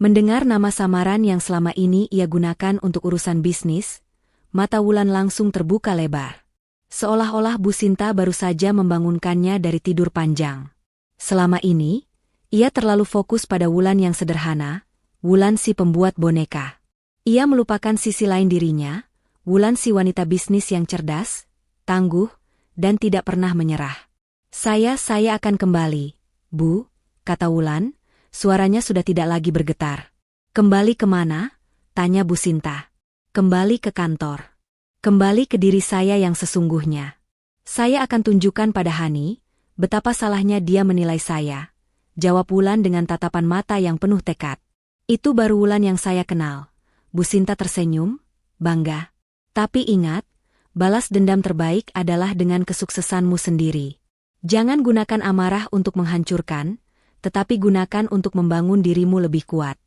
Mendengar nama samaran yang selama ini ia gunakan untuk urusan bisnis, mata Wulan langsung terbuka lebar. Seolah-olah Bu Sinta baru saja membangunkannya dari tidur panjang. Selama ini, ia terlalu fokus pada Wulan yang sederhana, Wulan si pembuat boneka. Ia melupakan sisi lain dirinya, Wulan si wanita bisnis yang cerdas, tangguh, dan tidak pernah menyerah. Saya akan kembali, Bu," kata Wulan, suaranya sudah tidak lagi bergetar. "Kembali kemana?" tanya Bu Sinta. "Kembali ke kantor. Kembali ke diri saya yang sesungguhnya. Saya akan tunjukkan pada Hani, betapa salahnya dia menilai saya," jawab Wulan dengan tatapan mata yang penuh tekad. "Itu baru Wulan yang saya kenal." Bu Sinta tersenyum, bangga. "Tapi ingat, balas dendam terbaik adalah dengan kesuksesanmu sendiri. Jangan gunakan amarah untuk menghancurkan, tetapi gunakan untuk membangun dirimu lebih kuat."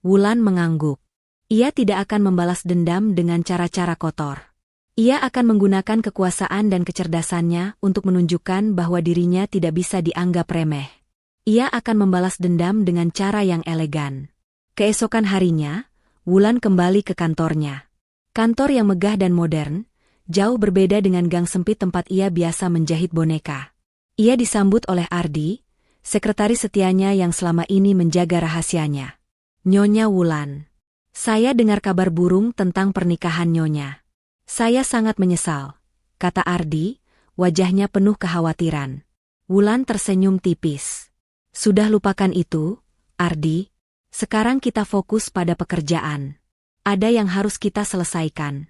Wulan mengangguk. Ia tidak akan membalas dendam dengan cara-cara kotor. Ia akan menggunakan kekuasaan dan kecerdasannya untuk menunjukkan bahwa dirinya tidak bisa dianggap remeh. Ia akan membalas dendam dengan cara yang elegan. Keesokan harinya, Wulan kembali ke kantornya. Kantor yang megah dan modern, jauh berbeda dengan gang sempit tempat ia biasa menjahit boneka. Ia disambut oleh Ardi, sekretaris setianya yang selama ini menjaga rahasianya. "Nyonya Wulan, saya dengar kabar burung tentang pernikahan Nyonya. Saya sangat menyesal," kata Ardi, wajahnya penuh kekhawatiran. Wulan tersenyum tipis. "Sudah lupakan itu, Ardi. Sekarang kita fokus pada pekerjaan. Ada yang harus kita selesaikan."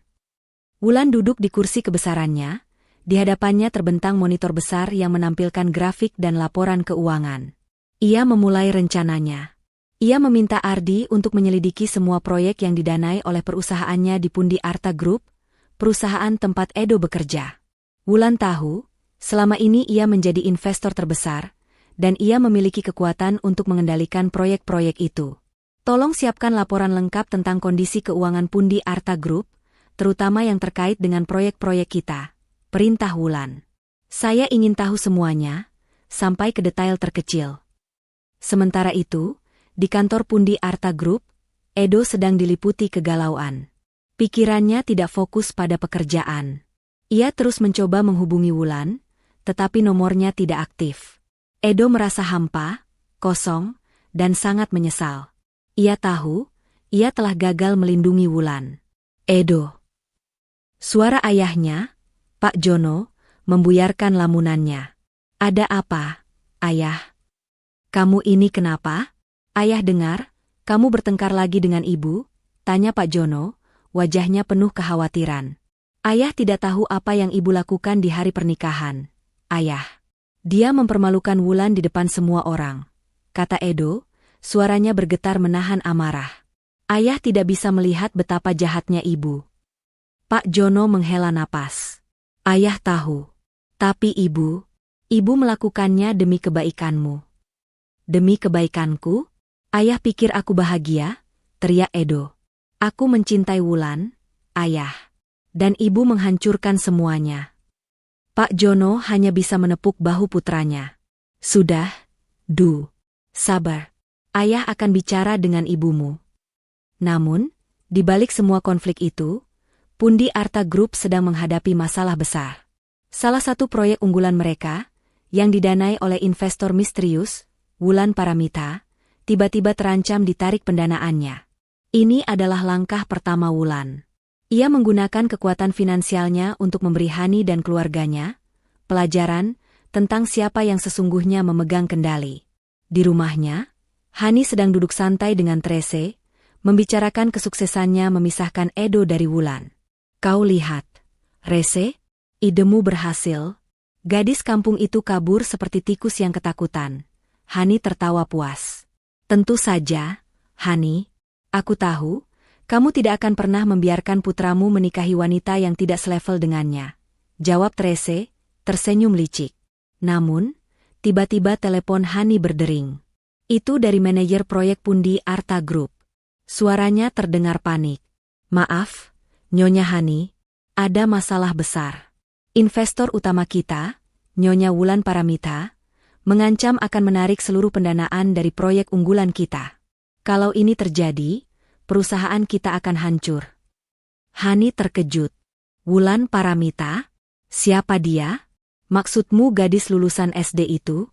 Wulan duduk di kursi kebesarannya, di hadapannya terbentang monitor besar yang menampilkan grafik dan laporan keuangan. Ia memulai rencananya. Ia meminta Ardi untuk menyelidiki semua proyek yang didanai oleh perusahaannya di Pundi Arta Group, perusahaan tempat Edo bekerja. Wulan tahu, selama ini ia menjadi investor terbesar, dan ia memiliki kekuatan untuk mengendalikan proyek-proyek itu. "Tolong siapkan laporan lengkap tentang kondisi keuangan Pundi Arta Group, terutama yang terkait dengan proyek-proyek kita," perintah Wulan. "Saya ingin tahu semuanya, sampai ke detail terkecil." Sementara itu, di kantor Pundi Arta Group, Edo sedang diliputi kegalauan. Pikirannya tidak fokus pada pekerjaan. Ia terus mencoba menghubungi Wulan, tetapi nomornya tidak aktif. Edo merasa hampa, kosong, dan sangat menyesal. Ia tahu, ia telah gagal melindungi Wulan. "Edo." Suara ayahnya, Pak Jono, membuyarkan lamunannya. "Ada apa, Ayah? Kamu ini kenapa?" "Ayah dengar, kamu bertengkar lagi dengan Ibu?" tanya Pak Jono, wajahnya penuh kekhawatiran. "Ayah tidak tahu apa yang Ibu lakukan di hari pernikahan, Ayah. Dia mempermalukan Wulan di depan semua orang. kata Edo, suaranya bergetar menahan amarah. Ayah tidak bisa melihat betapa jahatnya ibu. Pak Jono menghela napas. Ayah tahu. Tapi ibu melakukannya demi kebaikanmu. Demi kebaikanku? Ayah pikir aku bahagia? Teriak Edo. Aku mencintai Wulan, ayah. Dan ibu menghancurkan semuanya. Pak Jono hanya bisa menepuk bahu putranya. Sudah, sabar. Ayah akan bicara dengan ibumu. Namun, di balik semua konflik itu, Pundi Arta Group sedang menghadapi masalah besar. Salah satu proyek unggulan mereka, yang didanai oleh investor misterius, Wulan Paramita, tiba-tiba terancam ditarik pendanaannya. Ini adalah langkah pertama Wulan. Ia menggunakan kekuatan finansialnya untuk memberi Hani dan keluarganya pelajaran tentang siapa yang sesungguhnya memegang kendali. Di rumahnya, Hani sedang duduk santai dengan Trese, membicarakan kesuksesannya memisahkan Edo dari Wulan. Kau lihat, Rese, idemu berhasil. Gadis kampung itu kabur seperti tikus yang ketakutan. Hani tertawa puas. Tentu saja, Hani. Aku tahu, kamu tidak akan pernah membiarkan putramu menikahi wanita yang tidak selevel dengannya. Jawab Trese, tersenyum licik. Namun, tiba-tiba telepon Hani berdering. Itu dari manajer proyek Pundi Arta Group. Suaranya terdengar panik. Maaf, Nyonya Hani, ada masalah besar. Investor utama kita, Nyonya Wulan Paramita, mengancam akan menarik seluruh pendanaan dari proyek unggulan kita. Kalau ini terjadi, perusahaan kita akan hancur. Hani terkejut. Wulan Paramita? Siapa dia? Maksudmu gadis lulusan SD itu?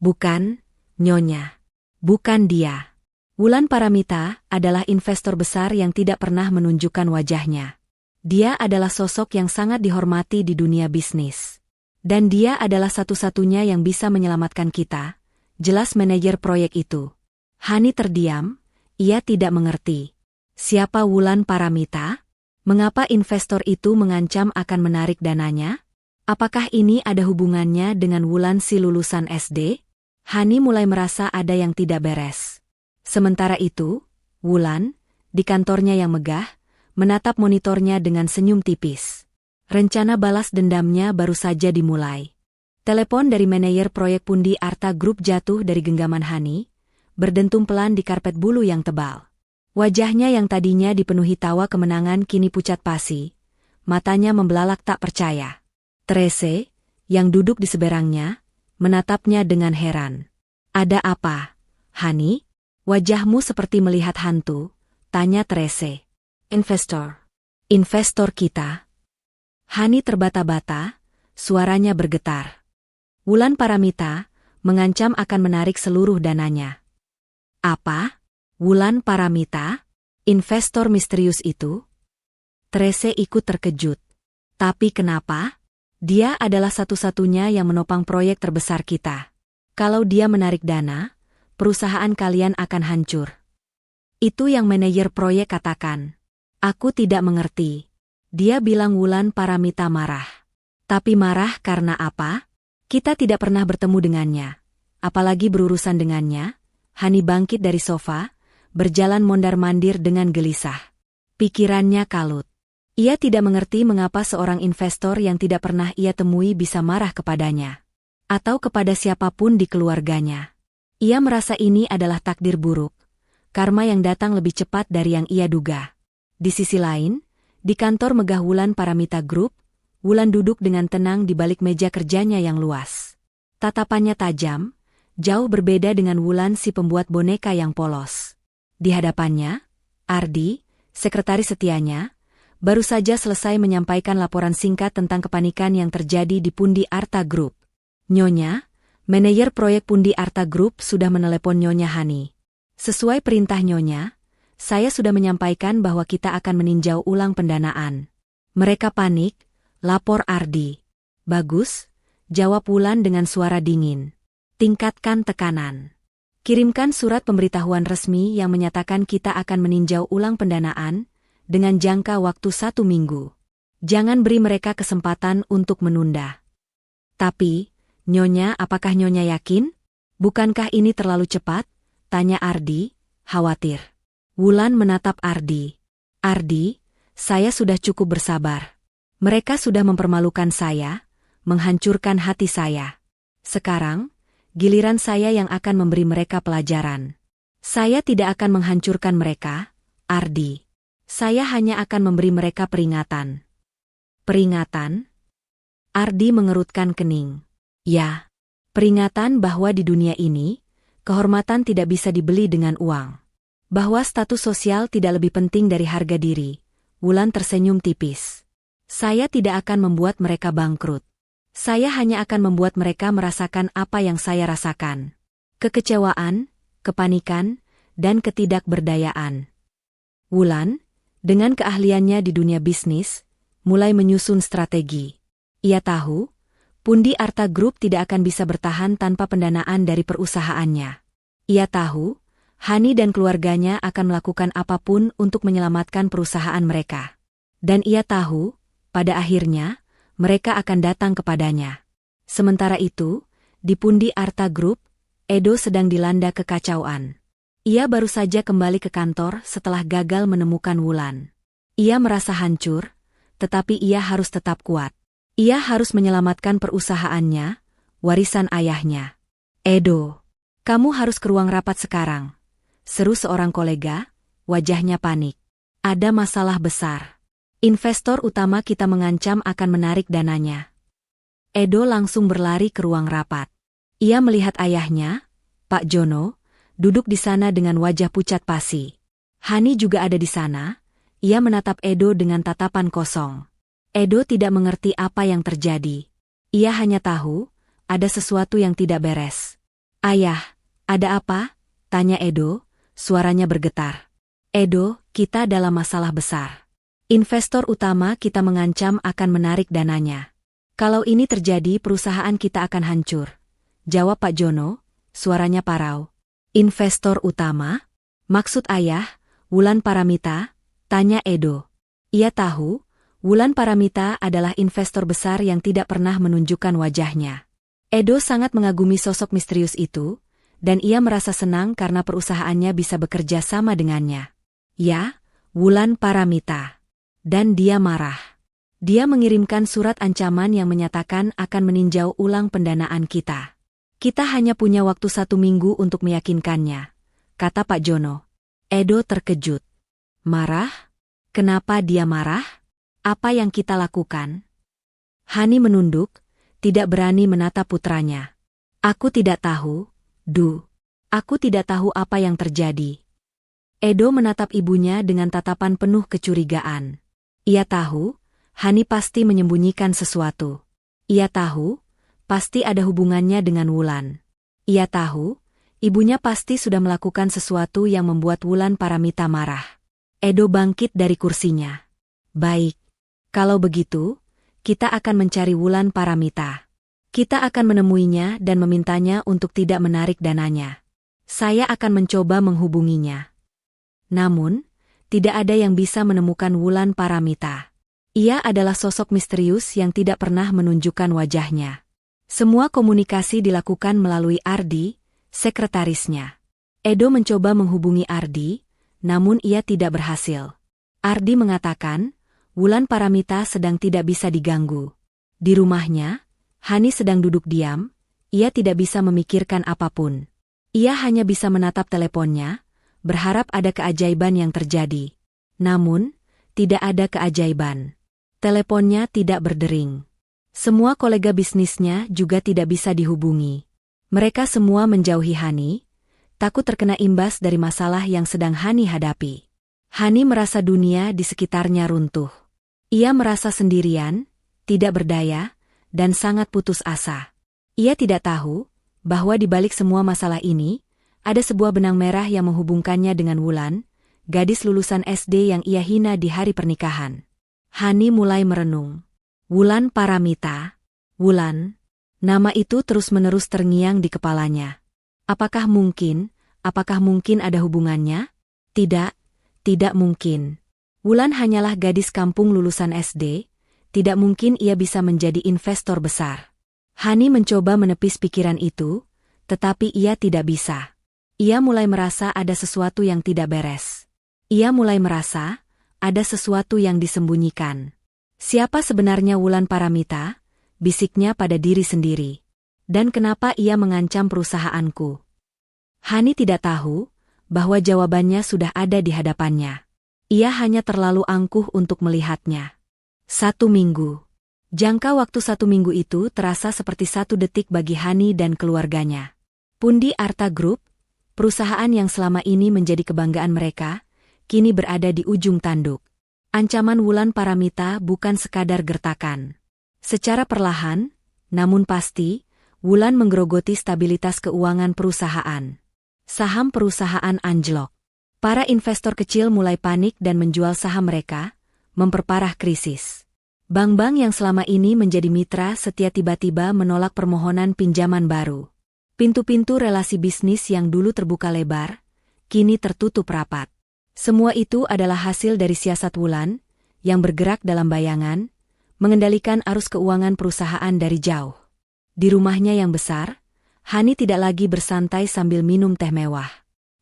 Bukan, Nyonya. Bukan dia. Wulan Paramita adalah investor besar yang tidak pernah menunjukkan wajahnya. Dia adalah sosok yang sangat dihormati di dunia bisnis. Dan dia adalah satu-satunya yang bisa menyelamatkan kita, jelas manajer proyek itu. Hani terdiam, ia tidak mengerti. Siapa Wulan Paramita? Mengapa investor itu mengancam akan menarik dananya? Apakah ini ada hubungannya dengan Wulan si lulusan SD? Hani mulai merasa ada yang tidak beres. Sementara itu, Wulan, di kantornya yang megah, menatap monitornya dengan senyum tipis. Rencana balas dendamnya baru saja dimulai. Telepon dari manajer proyek Pundi Arta Group jatuh dari genggaman Hani, berdentum pelan di karpet bulu yang tebal. Wajahnya yang tadinya dipenuhi tawa kemenangan kini pucat pasi, matanya membelalak tak percaya. Trese, yang duduk di seberangnya, menatapnya dengan heran. Ada apa, Hani? Wajahmu seperti melihat hantu, tanya Trese. Investor. Investor kita. Hani terbata-bata, suaranya bergetar. Wulan Paramita mengancam akan menarik seluruh dananya. Apa? Wulan Paramita? Investor misterius itu? Trese ikut terkejut. Tapi kenapa? Dia adalah satu-satunya yang menopang proyek terbesar kita. Kalau dia menarik dana, perusahaan kalian akan hancur. Itu yang manajer proyek katakan. Aku tidak mengerti. Dia bilang Wulan Paramita marah. Tapi marah karena apa? Kita tidak pernah bertemu dengannya. Apalagi berurusan dengannya. Hani bangkit dari sofa, berjalan mondar-mandir dengan gelisah. Pikirannya kalut. Ia tidak mengerti mengapa seorang investor yang tidak pernah ia temui bisa marah kepadanya. Atau kepada siapapun di keluarganya. Ia merasa ini adalah takdir buruk, karma yang datang lebih cepat dari yang ia duga. Di sisi lain, di kantor megah Wulan Paramita Group, Wulan duduk dengan tenang di balik meja kerjanya yang luas. Tatapannya tajam, jauh berbeda dengan Wulan si pembuat boneka yang polos. Di hadapannya, Ardi, sekretaris setianya, baru saja selesai menyampaikan laporan singkat tentang kepanikan yang terjadi di Pundi Arta Group. Nyonya, manajer proyek Pundi Arta Group sudah menelepon Nyonya Hani. Sesuai perintah Nyonya, saya sudah menyampaikan bahwa kita akan meninjau ulang pendanaan. Mereka panik, lapor Ardi. Bagus, jawab Wulan dengan suara dingin. Tingkatkan tekanan. Kirimkan surat pemberitahuan resmi yang menyatakan kita akan meninjau ulang pendanaan, dengan jangka waktu 1 minggu. Jangan beri mereka kesempatan untuk menunda. Tapi, Nyonya, apakah Nyonya yakin? Bukankah ini terlalu cepat? Tanya Ardi, khawatir. Wulan menatap Ardi. Ardi, saya sudah cukup bersabar. Mereka sudah mempermalukan saya, menghancurkan hati saya. Sekarang, giliran saya yang akan memberi mereka pelajaran. Saya tidak akan menghancurkan mereka, Ardi. Saya hanya akan memberi mereka peringatan. Peringatan? Ardi mengerutkan kening. Ya, peringatan bahwa di dunia ini, kehormatan tidak bisa dibeli dengan uang. Bahwa status sosial tidak lebih penting dari harga diri. Wulan tersenyum tipis. Saya tidak akan membuat mereka bangkrut. Saya hanya akan membuat mereka merasakan apa yang saya rasakan. Kekecewaan, kepanikan, dan ketidakberdayaan. Wulan, dengan keahliannya di dunia bisnis, mulai menyusun strategi. Ia tahu, Pundi Arta Group tidak akan bisa bertahan tanpa pendanaan dari perusahaannya. Ia tahu, Hani dan keluarganya akan melakukan apapun untuk menyelamatkan perusahaan mereka. Dan ia tahu, pada akhirnya, mereka akan datang kepadanya. Sementara itu, di Pundi Arta Group, Edo sedang dilanda kekacauan. Ia baru saja kembali ke kantor setelah gagal menemukan Wulan. Ia merasa hancur, tetapi ia harus tetap kuat. Ia harus menyelamatkan perusahaannya, warisan ayahnya. Edo, kamu harus ke ruang rapat sekarang. Seru seorang kolega, wajahnya panik. Ada masalah besar. Investor utama kita mengancam akan menarik dananya. Edo langsung berlari ke ruang rapat. Ia melihat ayahnya, Pak Jono, duduk di sana dengan wajah pucat pasi. Hani juga ada di sana. Ia menatap Edo dengan tatapan kosong. Edo tidak mengerti apa yang terjadi. Ia hanya tahu, ada sesuatu yang tidak beres. Ayah, ada apa? Tanya Edo, suaranya bergetar. Edo, kita dalam masalah besar. Investor utama kita mengancam akan menarik dananya. Kalau ini terjadi perusahaan kita akan hancur. Jawab Pak Jono, suaranya parau. Investor utama? Maksud ayah, Wulan Paramita? Tanya Edo. Ia tahu, Wulan Paramita adalah investor besar yang tidak pernah menunjukkan wajahnya. Edo sangat mengagumi sosok misterius itu, dan ia merasa senang karena perusahaannya bisa bekerja sama dengannya. Ya, Wulan Paramita. Dan dia marah. Dia mengirimkan surat ancaman yang menyatakan akan meninjau ulang pendanaan kita. Kita hanya punya waktu 1 minggu untuk meyakinkannya, kata Pak Jono. Edo terkejut. Marah? Kenapa dia marah? Apa yang kita lakukan? Hani menunduk, tidak berani menatap putranya. Aku tidak tahu, Du. Aku tidak tahu apa yang terjadi. Edo menatap ibunya dengan tatapan penuh kecurigaan. Ia tahu, Hani pasti menyembunyikan sesuatu. Ia tahu, pasti ada hubungannya dengan Wulan. Ia tahu, ibunya pasti sudah melakukan sesuatu yang membuat Wulan Paramita marah. Edo bangkit dari kursinya. Baik. Kalau begitu, kita akan mencari Wulan Paramita. Kita akan menemuinya dan memintanya untuk tidak menarik dananya. Saya akan mencoba menghubunginya. Namun, tidak ada yang bisa menemukan Wulan Paramita. Ia adalah sosok misterius yang tidak pernah menunjukkan wajahnya. Semua komunikasi dilakukan melalui Ardi, sekretarisnya. Edo mencoba menghubungi Ardi, namun ia tidak berhasil. Ardi mengatakan, Wulan Paramita sedang tidak bisa diganggu. Di rumahnya, Hani sedang duduk diam, ia tidak bisa memikirkan apapun. Ia hanya bisa menatap teleponnya, berharap ada keajaiban yang terjadi. Namun, tidak ada keajaiban. Teleponnya tidak berdering. Semua kolega bisnisnya juga tidak bisa dihubungi. Mereka semua menjauhi Hani, takut terkena imbas dari masalah yang sedang Hani hadapi. Hani merasa dunia di sekitarnya runtuh. Ia merasa sendirian, tidak berdaya, dan sangat putus asa. Ia tidak tahu bahwa di balik semua masalah ini, ada sebuah benang merah yang menghubungkannya dengan Wulan, gadis lulusan SD yang ia hina di hari pernikahan. Hani mulai merenung. Wulan Paramita. Wulan. Nama itu terus-menerus terngiang di kepalanya. Apakah mungkin ada hubungannya? Tidak, tidak mungkin. Wulan hanyalah gadis kampung lulusan SD, tidak mungkin ia bisa menjadi investor besar. Hani mencoba menepis pikiran itu, Tetapi ia tidak bisa. Ia mulai merasa ada sesuatu yang tidak beres. Ia mulai merasa ada sesuatu yang disembunyikan. Siapa sebenarnya Wulan Paramita? Bisiknya pada diri sendiri. Dan kenapa ia mengancam perusahaanku? Hani tidak tahu bahwa jawabannya sudah ada di hadapannya. Ia hanya terlalu angkuh untuk melihatnya. 1 minggu. Jangka waktu 1 minggu itu terasa seperti 1 detik bagi Hani dan keluarganya. Pundi Arta Group, perusahaan yang selama ini menjadi kebanggaan mereka, kini berada di ujung tanduk. Ancaman Wulan Paramita bukan sekadar gertakan. Secara perlahan, namun pasti, Wulan menggerogoti stabilitas keuangan perusahaan. Saham perusahaan anjlok. Para investor kecil mulai panik dan menjual saham mereka, memperparah krisis. Bank-bank yang selama ini menjadi mitra setia tiba-tiba menolak permohonan pinjaman baru. Pintu-pintu relasi bisnis yang dulu terbuka lebar, kini tertutup rapat. Semua itu adalah hasil dari siasat Wulan, yang bergerak dalam bayangan, mengendalikan arus keuangan perusahaan dari jauh. Di rumahnya yang besar, Hani tidak lagi bersantai sambil minum teh mewah.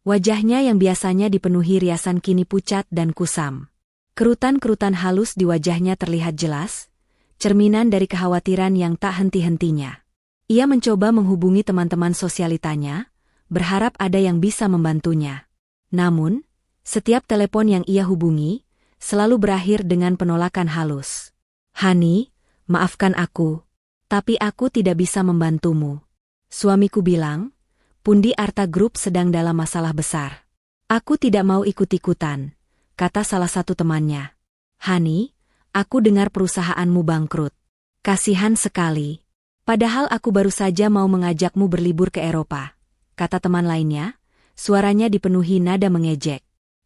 Wajahnya yang biasanya dipenuhi riasan kini pucat dan kusam. Kerutan-kerutan halus di wajahnya terlihat jelas, cerminan dari kekhawatiran yang tak henti-hentinya. Ia mencoba menghubungi teman-teman sosialitanya, berharap ada yang bisa membantunya. Namun, setiap telepon yang ia hubungi, selalu berakhir dengan penolakan halus. Hani, maafkan aku, tapi aku tidak bisa membantumu. Suamiku bilang, Pundi Arta Group sedang dalam masalah besar. Aku tidak mau ikut-ikutan, kata salah satu temannya. Hani, aku dengar perusahaanmu bangkrut. Kasihan sekali. Padahal aku baru saja mau mengajakmu berlibur ke Eropa, kata teman lainnya, suaranya dipenuhi nada mengejek.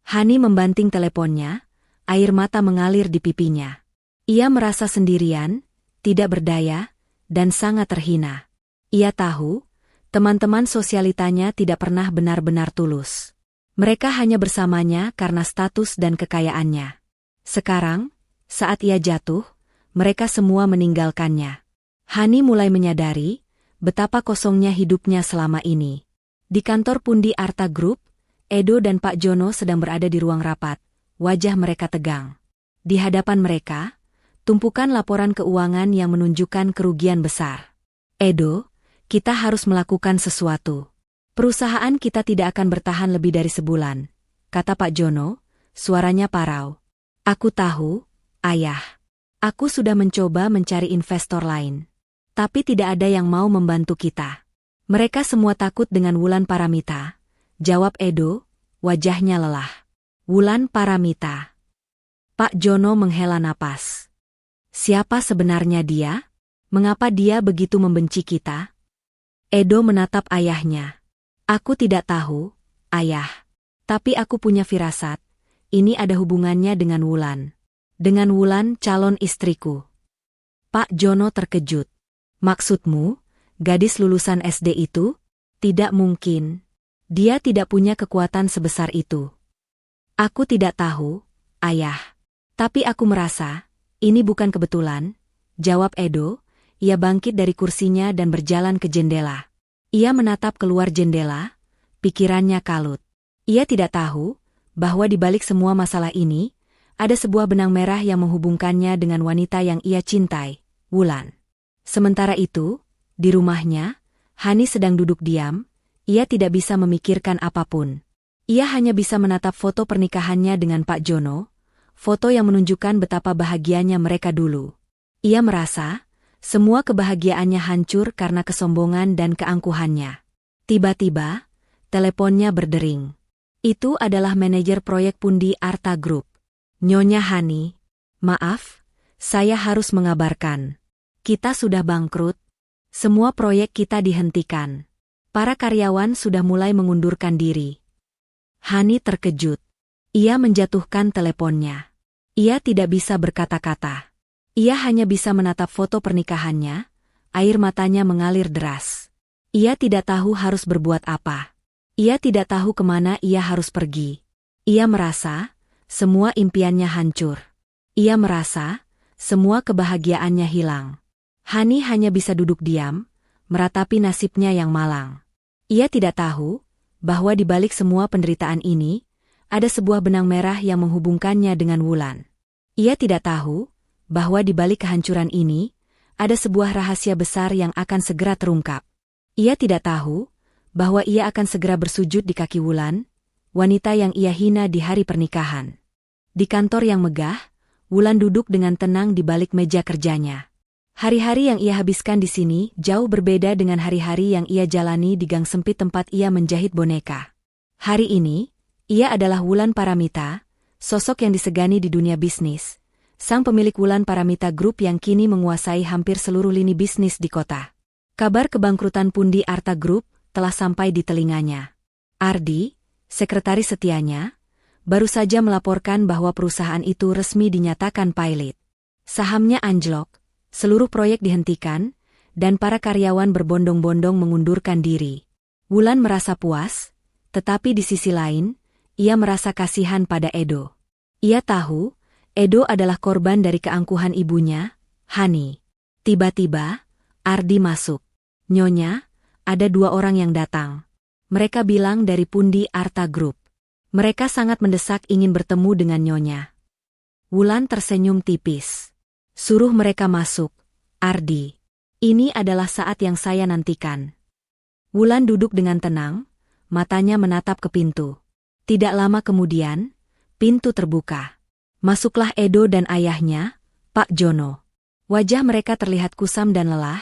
Hani membanting teleponnya, air mata mengalir di pipinya. Ia merasa sendirian, tidak berdaya, dan sangat terhina. Ia tahu, teman-teman sosialitanya tidak pernah benar-benar tulus. Mereka hanya bersamanya karena status dan kekayaannya. Sekarang, saat ia jatuh, mereka semua meninggalkannya. Hani mulai menyadari betapa kosongnya hidupnya selama ini. Di kantor Pundi Arta Group, Edo dan Pak Jono sedang berada di ruang rapat, wajah mereka tegang. Di hadapan mereka, tumpukan laporan keuangan yang menunjukkan kerugian besar. Edo, kita harus melakukan sesuatu. Perusahaan kita tidak akan bertahan lebih dari sebulan, kata Pak Jono, suaranya parau. Aku tahu, Ayah. Aku sudah mencoba mencari investor lain. Tapi tidak ada yang mau membantu kita. Mereka semua takut dengan Wulan Paramita, jawab Edo, wajahnya lelah. Wulan Paramita. Pak Jono menghela napas. Siapa sebenarnya dia? Mengapa dia begitu membenci kita? Edo menatap ayahnya. Aku tidak tahu, Ayah. Tapi aku punya firasat. Ini ada hubungannya dengan Wulan. Dengan Wulan calon istriku. Pak Jono terkejut. Maksudmu, gadis lulusan SD itu? Tidak mungkin. Dia tidak punya kekuatan sebesar itu. Aku tidak tahu, Ayah. Tapi aku merasa, ini bukan kebetulan, jawab Edo. Ia bangkit dari kursinya dan berjalan ke jendela. Ia menatap keluar jendela, pikirannya kalut. Ia tidak tahu bahwa di balik semua masalah ini, ada sebuah benang merah yang menghubungkannya dengan wanita yang ia cintai, Wulan. Sementara itu, di rumahnya, Hani sedang duduk diam, ia tidak bisa memikirkan apapun. Ia hanya bisa menatap foto pernikahannya dengan Pak Jono, foto yang menunjukkan betapa bahagianya mereka dulu. Ia merasa, semua kebahagiaannya hancur karena kesombongan dan keangkuhannya. Tiba-tiba, teleponnya berdering. Itu adalah manajer proyek Pundi Arta Group. Nyonya Hani, maaf, saya harus mengabarkan. Kita sudah bangkrut. Semua proyek kita dihentikan. Para karyawan sudah mulai mengundurkan diri. Hani terkejut. Ia menjatuhkan teleponnya. Ia tidak bisa berkata-kata. Ia hanya bisa menatap foto pernikahannya, air matanya mengalir deras. Ia tidak tahu harus berbuat apa. Ia tidak tahu kemana ia harus pergi. Ia merasa, semua impiannya hancur. Ia merasa, semua kebahagiaannya hilang. Hani hanya bisa duduk diam, meratapi nasibnya yang malang. Ia tidak tahu bahwa di balik semua penderitaan ini, ada sebuah benang merah yang menghubungkannya dengan Wulan. Ia tidak tahu bahwa di balik kehancuran ini, ada sebuah rahasia besar yang akan segera terungkap. Ia tidak tahu bahwa ia akan segera bersujud di kaki Wulan, wanita yang ia hina di hari pernikahan. Di kantor yang megah, Wulan duduk dengan tenang di balik meja kerjanya. Hari-hari yang ia habiskan di sini jauh berbeda dengan hari-hari yang ia jalani di gang sempit tempat ia menjahit boneka. Hari ini, ia adalah Wulan Paramita, sosok yang disegani di dunia bisnis. Sang pemilik Wulan Paramita Group yang kini menguasai hampir seluruh lini bisnis di kota. Kabar kebangkrutan Pundi Arta Group telah sampai di telinganya. Ardi, sekretaris setianya, baru saja melaporkan bahwa perusahaan itu resmi dinyatakan pailit. Sahamnya anjlok, seluruh proyek dihentikan, dan para karyawan berbondong-bondong mengundurkan diri. Wulan merasa puas, tetapi di sisi lain, ia merasa kasihan pada Edo. Ia tahu Edo adalah korban dari keangkuhan ibunya, Hani. Tiba-tiba, Ardi masuk. Nyonya, ada 2 orang yang datang. Mereka bilang dari Pundi Arta Group. Mereka sangat mendesak ingin bertemu dengan Nyonya. Wulan tersenyum tipis. Suruh mereka masuk, Ardi. Ini adalah saat yang saya nantikan. Wulan duduk dengan tenang, matanya menatap ke pintu. Tidak lama kemudian, pintu terbuka. Masuklah Edo dan ayahnya, Pak Jono. Wajah mereka terlihat kusam dan lelah,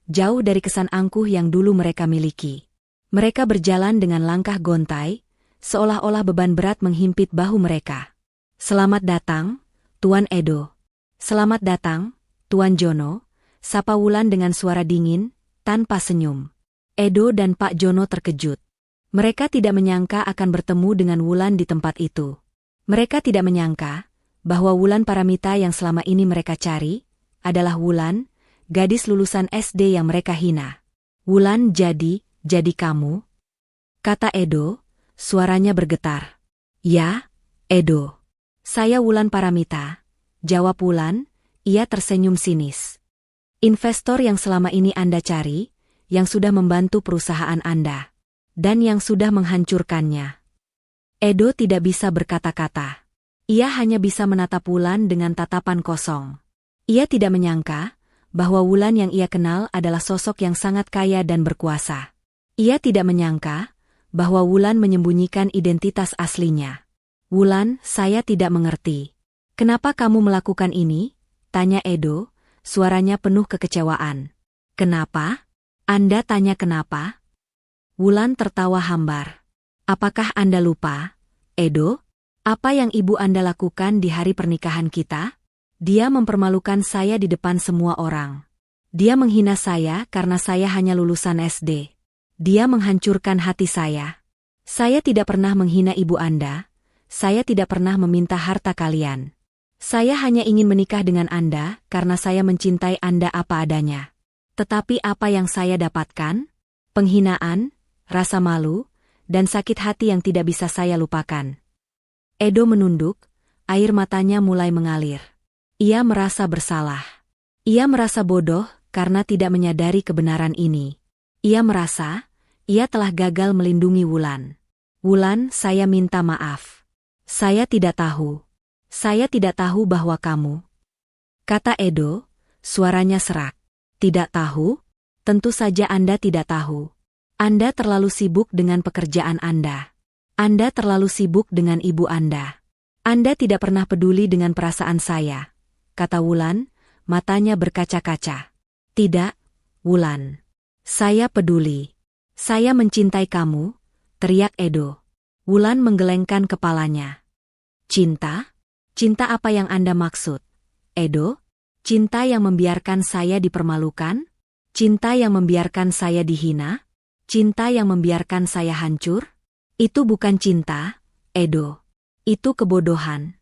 jauh dari kesan angkuh yang dulu mereka miliki. Mereka berjalan dengan langkah gontai, seolah-olah beban berat menghimpit bahu mereka. Selamat datang, Tuan Edo. Selamat datang, Tuan Jono, sapa Wulan dengan suara dingin, tanpa senyum. Edo dan Pak Jono terkejut. Mereka tidak menyangka akan bertemu dengan Wulan di tempat itu. Mereka tidak menyangka bahwa Wulan Paramita yang selama ini mereka cari, adalah Wulan, gadis lulusan SD yang mereka hina. Wulan, jadi kamu? Kata Edo, suaranya bergetar. Ya, Edo. Saya Wulan Paramita, jawab Wulan, ia tersenyum sinis. Investor yang selama ini Anda cari, yang sudah membantu perusahaan Anda, dan yang sudah menghancurkannya. Edo tidak bisa berkata-kata. Ia hanya bisa menatap Wulan dengan tatapan kosong. Ia tidak menyangka bahwa Wulan yang ia kenal adalah sosok yang sangat kaya dan berkuasa. Ia tidak menyangka bahwa Wulan menyembunyikan identitas aslinya. Wulan, saya tidak mengerti. Kenapa kamu melakukan ini? Tanya Edo, suaranya penuh kekecewaan. Kenapa? Anda tanya kenapa? Wulan tertawa hambar. Apakah Anda lupa, Edo? Apa yang ibu Anda lakukan di hari pernikahan kita? Dia mempermalukan saya di depan semua orang. Dia menghina saya karena saya hanya lulusan SD. Dia menghancurkan hati saya. Saya tidak pernah menghina ibu Anda. Saya tidak pernah meminta harta kalian. Saya hanya ingin menikah dengan Anda karena saya mencintai Anda apa adanya. Tetapi apa yang saya dapatkan? Penghinaan, rasa malu, dan sakit hati yang tidak bisa saya lupakan. Edo menunduk, air matanya mulai mengalir. Ia merasa bersalah. Ia merasa bodoh karena tidak menyadari kebenaran ini. Ia merasa, ia telah gagal melindungi Wulan. Wulan, saya minta maaf. Saya tidak tahu. Saya tidak tahu bahwa kamu. Kata Edo, suaranya serak. Tidak tahu? Tentu saja Anda tidak tahu. Anda terlalu sibuk dengan pekerjaan Anda. Anda terlalu sibuk dengan ibu Anda. Anda tidak pernah peduli dengan perasaan saya, kata Wulan, matanya berkaca-kaca. Tidak, Wulan. Saya peduli. Saya mencintai kamu, teriak Edo. Wulan menggelengkan kepalanya. Cinta? Cinta apa yang Anda maksud, Edo? Cinta yang membiarkan saya dipermalukan? Cinta yang membiarkan saya dihina? Cinta yang membiarkan saya hancur? Itu bukan cinta, Edo. Itu kebodohan.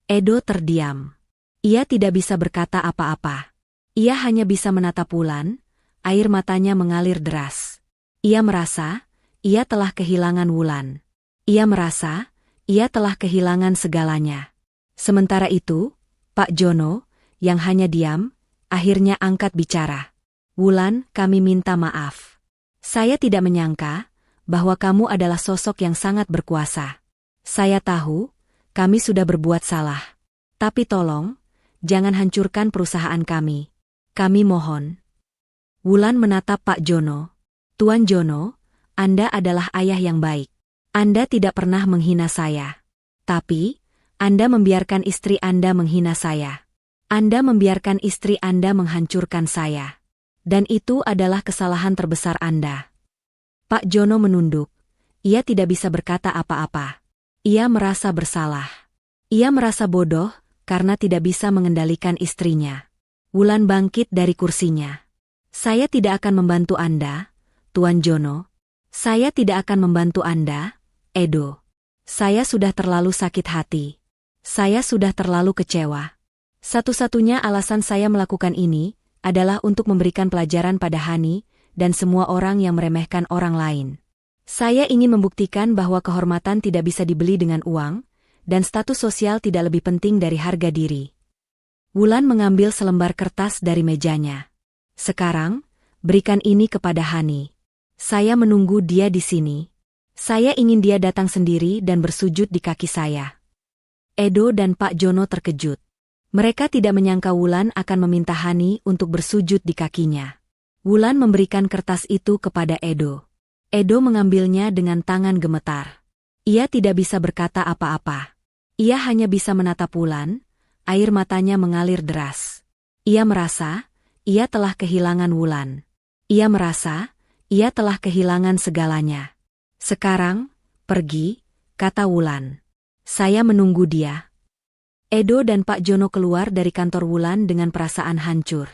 Edo terdiam. Ia tidak bisa berkata apa-apa. Ia hanya bisa menatap Wulan, air matanya mengalir deras. Ia merasa, ia telah kehilangan Wulan. Ia merasa, ia telah kehilangan segalanya. Sementara itu, Pak Jono, yang hanya diam, akhirnya angkat bicara. Wulan, kami minta maaf. Saya tidak menyangka bahwa kamu adalah sosok yang sangat berkuasa. Saya tahu, kami sudah berbuat salah. Tapi tolong, jangan hancurkan perusahaan kami. Kami mohon. Wulan menatap Pak Jono. Tuan Jono, Anda adalah ayah yang baik. Anda tidak pernah menghina saya. Tapi, Anda membiarkan istri Anda menghina saya. Anda membiarkan istri Anda menghancurkan saya. Dan itu adalah kesalahan terbesar Anda. Pak Jono menunduk. Ia tidak bisa berkata apa-apa. Ia merasa bersalah. Ia merasa bodoh karena tidak bisa mengendalikan istrinya. Wulan bangkit dari kursinya. Saya tidak akan membantu Anda, Tuan Jono. Saya tidak akan membantu Anda, Edo. Saya sudah terlalu sakit hati. Saya sudah terlalu kecewa. Satu-satunya alasan saya melakukan ini adalah untuk memberikan pelajaran pada Hani dan semua orang yang meremehkan orang lain. Saya ingin membuktikan bahwa kehormatan tidak bisa dibeli dengan uang, dan status sosial tidak lebih penting dari harga diri. Wulan mengambil selembar kertas dari mejanya. Sekarang, berikan ini kepada Hani. Saya menunggu dia di sini. Saya ingin dia datang sendiri dan bersujud di kaki saya. Edo dan Pak Jono terkejut. Mereka tidak menyangka Wulan akan meminta Hani untuk bersujud di kakinya. Wulan memberikan kertas itu kepada Edo. Edo mengambilnya dengan tangan gemetar. Ia tidak bisa berkata apa-apa. Ia hanya bisa menatap Wulan, air matanya mengalir deras. Ia merasa, ia telah kehilangan Wulan. Ia merasa, ia telah kehilangan segalanya. Sekarang, pergi, kata Wulan. Saya menunggu dia. Edo dan Pak Jono keluar dari kantor Wulan dengan perasaan hancur.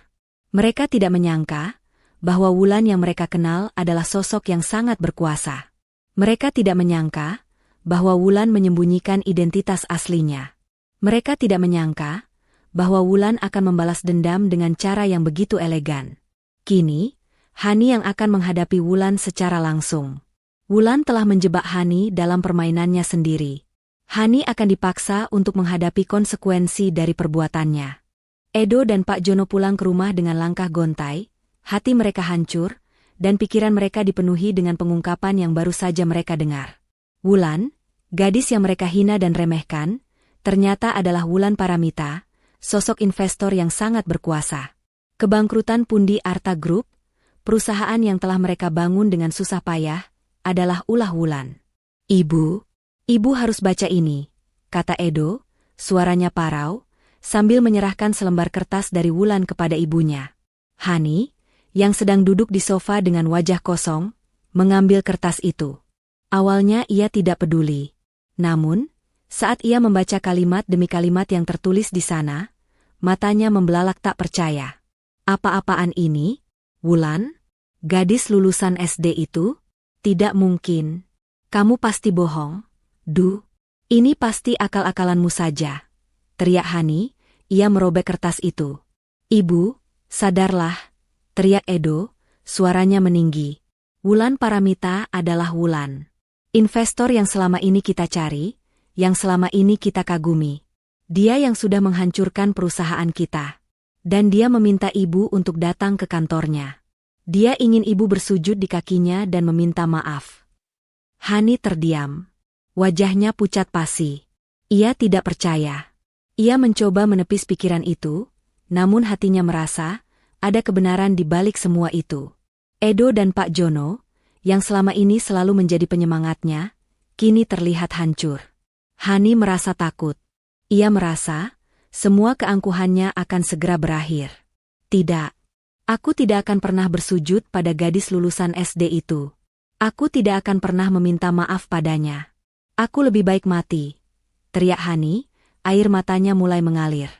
Mereka tidak menyangka bahwa Wulan yang mereka kenal adalah sosok yang sangat berkuasa. Mereka tidak menyangka bahwa Wulan menyembunyikan identitas aslinya. Mereka tidak menyangka bahwa Wulan akan membalas dendam dengan cara yang begitu elegan. Kini, Hani yang akan menghadapi Wulan secara langsung. Wulan telah menjebak Hani dalam permainannya sendiri. Hani akan dipaksa untuk menghadapi konsekuensi dari perbuatannya. Edo dan Pak Jono pulang ke rumah dengan langkah gontai, hati mereka hancur, dan pikiran mereka dipenuhi dengan pengungkapan yang baru saja mereka dengar. Wulan, gadis yang mereka hina dan remehkan, ternyata adalah Wulan Paramita, sosok investor yang sangat berkuasa. Kebangkrutan Pundi Arta Group, perusahaan yang telah mereka bangun dengan susah payah, adalah ulah Wulan. Ibu harus baca ini, kata Edo, suaranya parau, sambil menyerahkan selembar kertas dari Wulan kepada ibunya. Hani, yang sedang duduk di sofa dengan wajah kosong, mengambil kertas itu. Awalnya ia tidak peduli. Namun, saat ia membaca kalimat demi kalimat yang tertulis di sana, matanya membelalak tak percaya. Apa-apaan ini? Wulan? Gadis lulusan SD itu? Tidak mungkin. Kamu pasti bohong. Ini pasti akal-akalanmu saja. Teriak Hani, ia merobek kertas itu. Ibu, sadarlah, teriak Edo, suaranya meninggi. Wulan Paramita adalah Wulan. Investor yang selama ini kita cari, yang selama ini kita kagumi. Dia yang sudah menghancurkan perusahaan kita. Dan dia meminta ibu untuk datang ke kantornya. Dia ingin ibu bersujud di kakinya dan meminta maaf. Hani terdiam. Wajahnya pucat pasi. Ia tidak percaya. Ia mencoba menepis pikiran itu, namun hatinya merasa ada kebenaran di balik semua itu. Edo dan Pak Jono, yang selama ini selalu menjadi penyemangatnya, kini terlihat hancur. Hani merasa takut. Ia merasa semua keangkuhannya akan segera berakhir. Tidak. Aku tidak akan pernah bersujud pada gadis lulusan SD itu. Aku tidak akan pernah meminta maaf padanya. Aku lebih baik mati. Teriak Hani, air matanya mulai mengalir.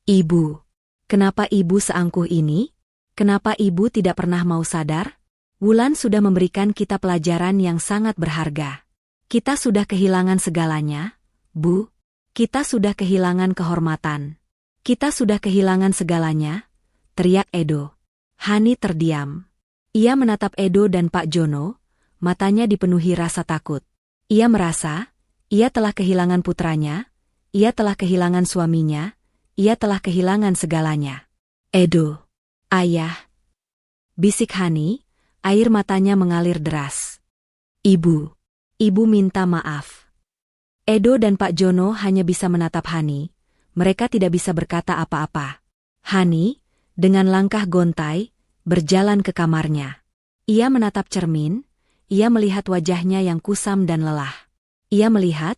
Ibu. Kenapa ibu seangkuh ini? Kenapa ibu tidak pernah mau sadar? Wulan sudah memberikan kita pelajaran yang sangat berharga. Kita sudah kehilangan segalanya, Bu. Kita sudah kehilangan kehormatan. Kita sudah kehilangan segalanya, teriak Edo. Hani terdiam. Ia menatap Edo dan Pak Jono, matanya dipenuhi rasa takut. Ia merasa, ia telah kehilangan putranya, ia telah kehilangan suaminya, ia telah kehilangan segalanya. Edo. Ayah. Bisik Hani, Air matanya mengalir deras. Ibu. Ibu minta maaf. Edo dan Pak Jono hanya bisa menatap Hani. Mereka tidak bisa berkata apa-apa. Hani, dengan langkah gontai, berjalan ke kamarnya. Ia menatap cermin, ia melihat wajahnya yang kusam dan lelah. Ia melihat,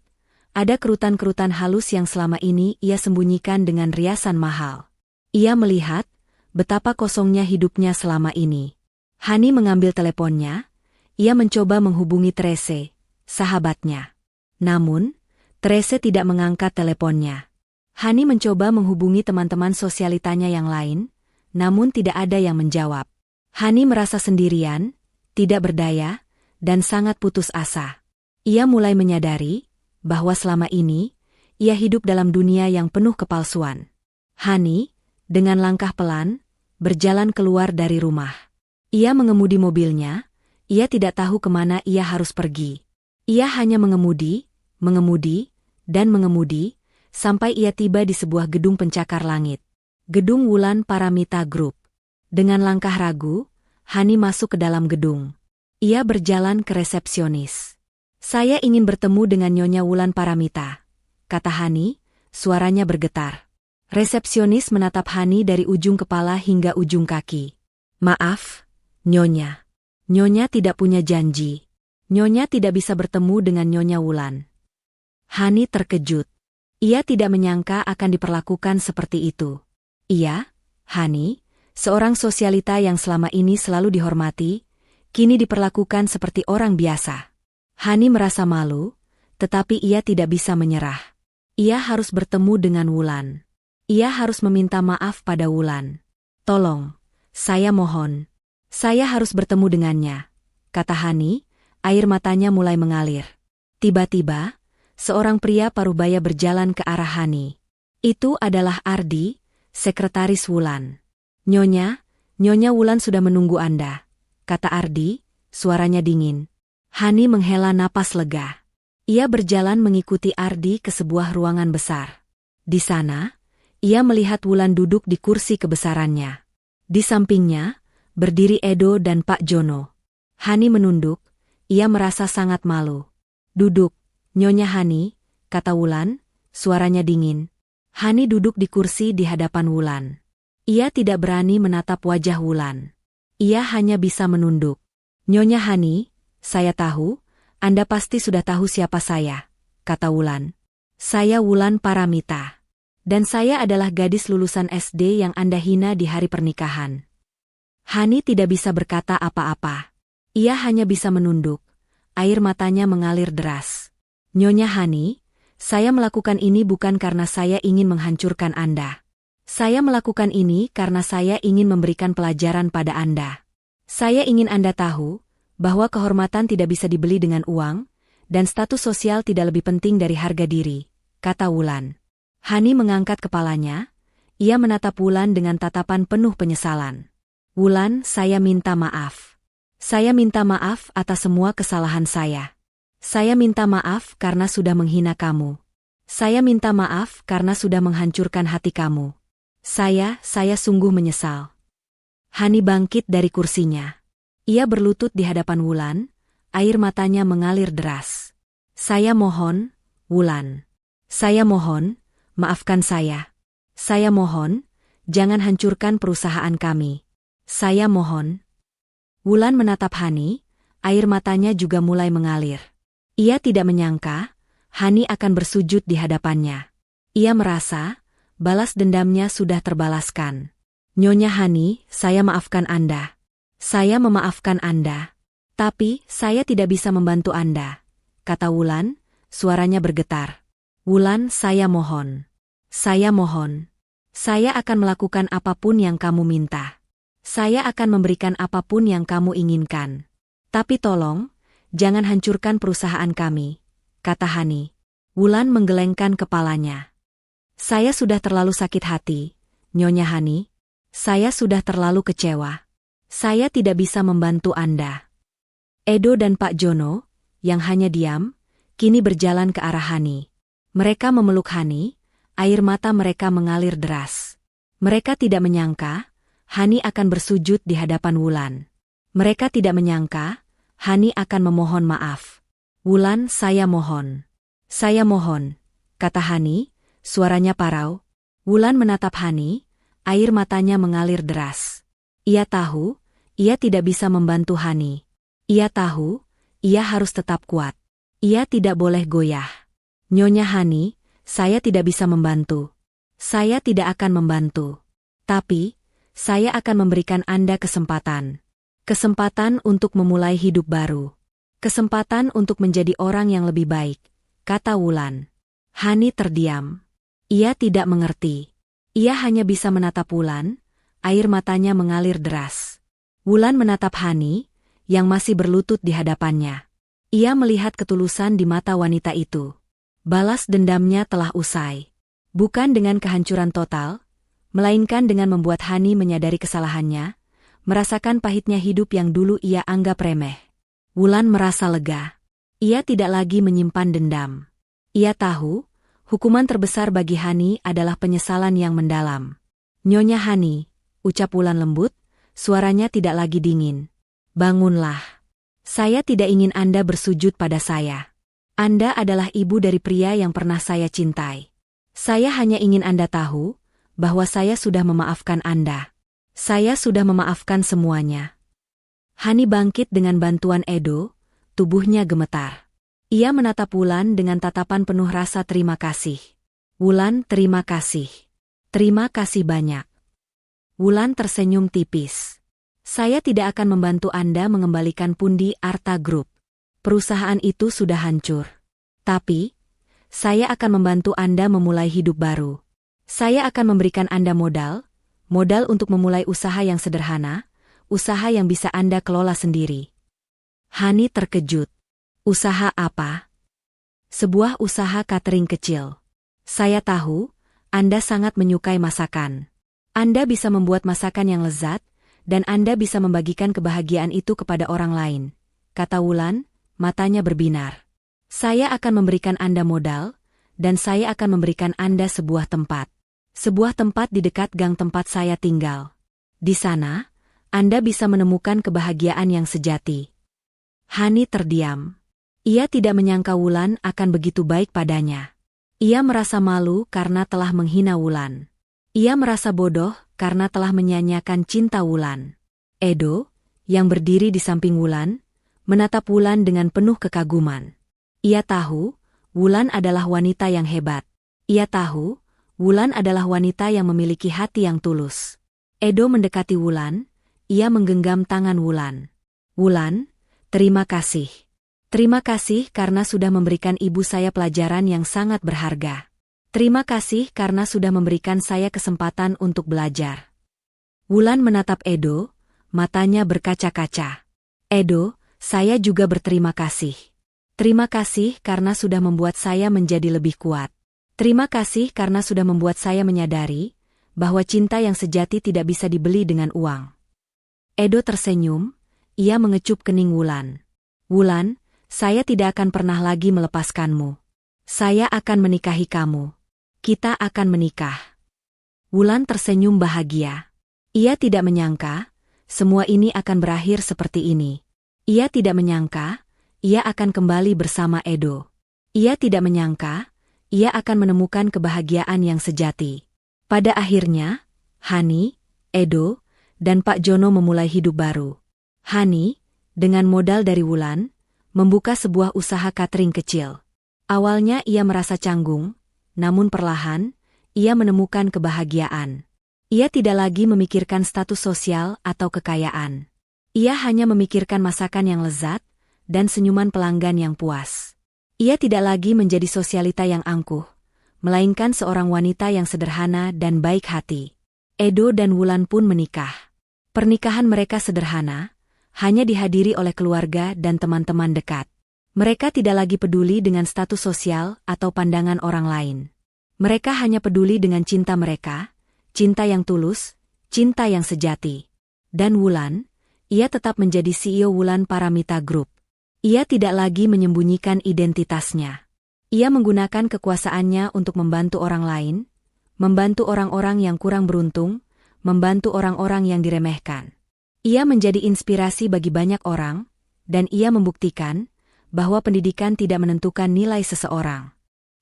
ada kerutan-kerutan halus yang selama ini ia sembunyikan dengan riasan mahal. Ia melihat, betapa kosongnya hidupnya selama ini. Hani mengambil teleponnya, ia mencoba menghubungi Trese, sahabatnya. Namun, Trese tidak mengangkat teleponnya. Hani mencoba menghubungi teman-teman sosialitanya yang lain, namun tidak ada yang menjawab. Hani merasa sendirian, tidak berdaya, dan sangat putus asa. Ia mulai menyadari bahwa selama ini, ia hidup dalam dunia yang penuh kepalsuan. Hani, dengan langkah pelan, berjalan keluar dari rumah. Ia mengemudi mobilnya, ia tidak tahu kemana ia harus pergi. Ia hanya mengemudi, dan mengemudi, sampai ia tiba di sebuah gedung pencakar langit. Gedung Wulan Paramita Group. Dengan langkah ragu, Hani masuk ke dalam gedung. Ia berjalan ke resepsionis. "Saya ingin bertemu dengan Nyonya Wulan Paramita," kata Hani, suaranya bergetar. Resepsionis menatap Hani dari ujung kepala hingga ujung kaki. "Maaf, Nyonya. Nyonya tidak punya janji. Nyonya tidak bisa bertemu dengan Nyonya Wulan." Hani terkejut. Ia tidak menyangka akan diperlakukan seperti itu. Ia, Hani, seorang sosialita yang selama ini selalu dihormati, kini diperlakukan seperti orang biasa. Hani merasa malu, tetapi ia tidak bisa menyerah. Ia harus bertemu dengan Wulan. Ia harus meminta maaf pada Wulan. "Tolong, saya mohon. Saya harus bertemu dengannya," kata Hani, air matanya mulai mengalir. Tiba-tiba, seorang pria parubaya berjalan ke arah Hani. Itu adalah Ardi, sekretaris Wulan. "Nyonya, Nyonya Wulan sudah menunggu Anda," kata Ardi, suaranya dingin. Hani menghela napas lega. Ia berjalan mengikuti Ardi ke sebuah ruangan besar. Di sana, ia melihat Wulan duduk di kursi kebesarannya. Di sampingnya, berdiri Edo dan Pak Jono. Hani menunduk, ia merasa sangat malu. "Duduk, Nyonya Hani," kata Wulan, suaranya dingin. Hani duduk di kursi di hadapan Wulan. Ia tidak berani menatap wajah Wulan. Ia hanya bisa menunduk. "Nyonya Hani, saya tahu, Anda pasti sudah tahu siapa saya," kata Wulan. "Saya Wulan Paramita. Dan saya adalah gadis lulusan SD yang Anda hina di hari pernikahan." Hani tidak bisa berkata apa-apa. Ia hanya bisa menunduk. Air matanya mengalir deras. "Nyonya Hani, saya melakukan ini bukan karena saya ingin menghancurkan Anda. Saya melakukan ini karena saya ingin memberikan pelajaran pada Anda. Saya ingin Anda tahu bahwa kehormatan tidak bisa dibeli dengan uang, dan status sosial tidak lebih penting dari harga diri," kata Wulan. Hani mengangkat kepalanya. Ia menatap Wulan dengan tatapan penuh penyesalan. "Wulan, saya minta maaf. Saya minta maaf atas semua kesalahan saya. Saya minta maaf karena sudah menghina kamu. Saya minta maaf karena sudah menghancurkan hati kamu. Saya sungguh menyesal." Hani bangkit dari kursinya. Ia berlutut di hadapan Wulan, air matanya mengalir deras. "Saya mohon, Wulan. Saya mohon, maafkan saya. Saya mohon, jangan hancurkan perusahaan kami. Saya mohon." Wulan menatap Hani, air matanya juga mulai mengalir. Ia tidak menyangka, Hani akan bersujud di hadapannya. Ia merasa, balas dendamnya sudah terbalaskan. "Nyonya Hani, saya maafkan Anda. Saya memaafkan Anda. Tapi, saya tidak bisa membantu Anda," kata Wulan, suaranya bergetar. "Wulan, saya mohon. Saya mohon. Saya akan melakukan apapun yang kamu minta. Saya akan memberikan apapun yang kamu inginkan. Tapi tolong, jangan hancurkan perusahaan kami," kata Hani. Wulan menggelengkan kepalanya. "Saya sudah terlalu sakit hati, Nyonya Hani. Saya sudah terlalu kecewa. Saya tidak bisa membantu Anda." Edo dan Pak Jono, yang hanya diam, kini berjalan ke arah Hani. Mereka memeluk Hani, air mata mereka mengalir deras. Mereka tidak menyangka Hani akan bersujud di hadapan Wulan. Mereka tidak menyangka, Hani akan memohon maaf. "Wulan, saya mohon. Saya mohon," kata Hani, suaranya parau. Wulan menatap Hani, air matanya mengalir deras. Ia tahu, ia tidak bisa membantu Hani. Ia tahu, ia harus tetap kuat. Ia tidak boleh goyah. "Nyonya Hani, saya tidak bisa membantu. Saya tidak akan membantu. Tapi, saya akan memberikan Anda kesempatan. Kesempatan untuk memulai hidup baru. Kesempatan untuk menjadi orang yang lebih baik," kata Wulan. Hani terdiam. Ia tidak mengerti. Ia hanya bisa menatap Wulan, air matanya mengalir deras. Wulan menatap Hani, yang masih berlutut di hadapannya. Ia melihat ketulusan di mata wanita itu. Balas dendamnya telah usai. Bukan dengan kehancuran total, melainkan dengan membuat Hani menyadari kesalahannya, merasakan pahitnya hidup yang dulu ia anggap remeh. Wulan merasa lega. Ia tidak lagi menyimpan dendam. Ia tahu, hukuman terbesar bagi Hani adalah penyesalan yang mendalam. "Nyonya Hani," ucap Wulan lembut, suaranya tidak lagi dingin. "Bangunlah. Saya tidak ingin Anda bersujud pada saya. Anda adalah ibu dari pria yang pernah saya cintai. Saya hanya ingin Anda tahu, bahwa saya sudah memaafkan Anda. Saya sudah memaafkan semuanya." Hani bangkit dengan bantuan Edo, tubuhnya gemetar. Ia menatap Wulan dengan tatapan penuh rasa terima kasih. "Wulan, terima kasih. Terima kasih banyak." Wulan tersenyum tipis. "Saya tidak akan membantu Anda mengembalikan pundi Arta Group. Perusahaan itu sudah hancur. Tapi, saya akan membantu Anda memulai hidup baru. Saya akan memberikan Anda modal untuk memulai usaha yang sederhana, usaha yang bisa Anda kelola sendiri." Hani terkejut. "Usaha apa?" "Sebuah usaha catering kecil. Saya tahu, Anda sangat menyukai masakan. Anda bisa membuat masakan yang lezat, dan Anda bisa membagikan kebahagiaan itu kepada orang lain," kata Wulan, matanya berbinar. "Saya akan memberikan Anda modal, dan saya akan memberikan Anda sebuah tempat. Sebuah tempat di dekat gang tempat saya tinggal. Di sana, Anda bisa menemukan kebahagiaan yang sejati." Hani terdiam. Ia tidak menyangka Wulan akan begitu baik padanya. Ia merasa malu karena telah menghina Wulan. Ia merasa bodoh karena telah menyanyiakan cinta Wulan. Edo, yang berdiri di samping Wulan, menatap Wulan dengan penuh kekaguman. Ia tahu, Wulan adalah wanita yang hebat. Ia tahu, Wulan adalah wanita yang memiliki hati yang tulus. Edo mendekati Wulan, ia menggenggam tangan Wulan. "Wulan, terima kasih. Terima kasih karena sudah memberikan ibu saya pelajaran yang sangat berharga. Terima kasih karena sudah memberikan saya kesempatan untuk belajar." Wulan menatap Edo, matanya berkaca-kaca. "Edo, saya juga berterima kasih. Terima kasih karena sudah membuat saya menjadi lebih kuat. Terima kasih karena sudah membuat saya menyadari bahwa cinta yang sejati tidak bisa dibeli dengan uang." Edo tersenyum, ia mengecup kening Wulan. "Wulan, saya tidak akan pernah lagi melepaskanmu. Saya akan menikahi kamu. Kita akan menikah." Wulan tersenyum bahagia. Ia tidak menyangka, semua ini akan berakhir seperti ini. Ia tidak menyangka, ia akan kembali bersama Edo. Ia tidak menyangka, ia akan menemukan kebahagiaan yang sejati. Pada akhirnya, Hani, Edo, dan Pak Jono memulai hidup baru. Hani, dengan modal dari Wulan, membuka sebuah usaha catering kecil. Awalnya ia merasa canggung, namun perlahan, ia menemukan kebahagiaan. Ia tidak lagi memikirkan status sosial atau kekayaan. Ia hanya memikirkan masakan yang lezat, dan senyuman pelanggan yang puas. Ia tidak lagi menjadi sosialita yang angkuh, melainkan seorang wanita yang sederhana dan baik hati. Edo dan Wulan pun menikah. Pernikahan mereka sederhana, hanya dihadiri oleh keluarga dan teman-teman dekat. Mereka tidak lagi peduli dengan status sosial atau pandangan orang lain. Mereka hanya peduli dengan cinta mereka, cinta yang tulus, cinta yang sejati. Dan Wulan, ia tetap menjadi CEO Wulan Paramita Group. Ia tidak lagi menyembunyikan identitasnya. Ia menggunakan kekuasaannya untuk membantu orang lain, membantu orang-orang yang kurang beruntung, membantu orang-orang yang diremehkan. Ia menjadi inspirasi bagi banyak orang, dan ia membuktikan bahwa pendidikan tidak menentukan nilai seseorang.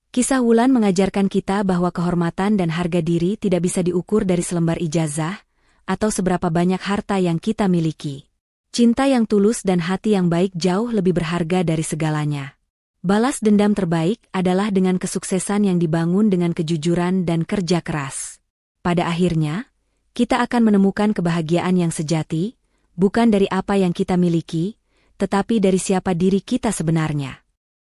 Kisah Wulan mengajarkan kita bahwa kehormatan dan harga diri tidak bisa diukur dari selembar ijazah atau seberapa banyak harta yang kita miliki. Cinta yang tulus dan hati yang baik jauh lebih berharga dari segalanya. Balas dendam terbaik adalah dengan kesuksesan yang dibangun dengan kejujuran dan kerja keras. Pada akhirnya, kita akan menemukan kebahagiaan yang sejati, bukan dari apa yang kita miliki, tetapi dari siapa diri kita sebenarnya.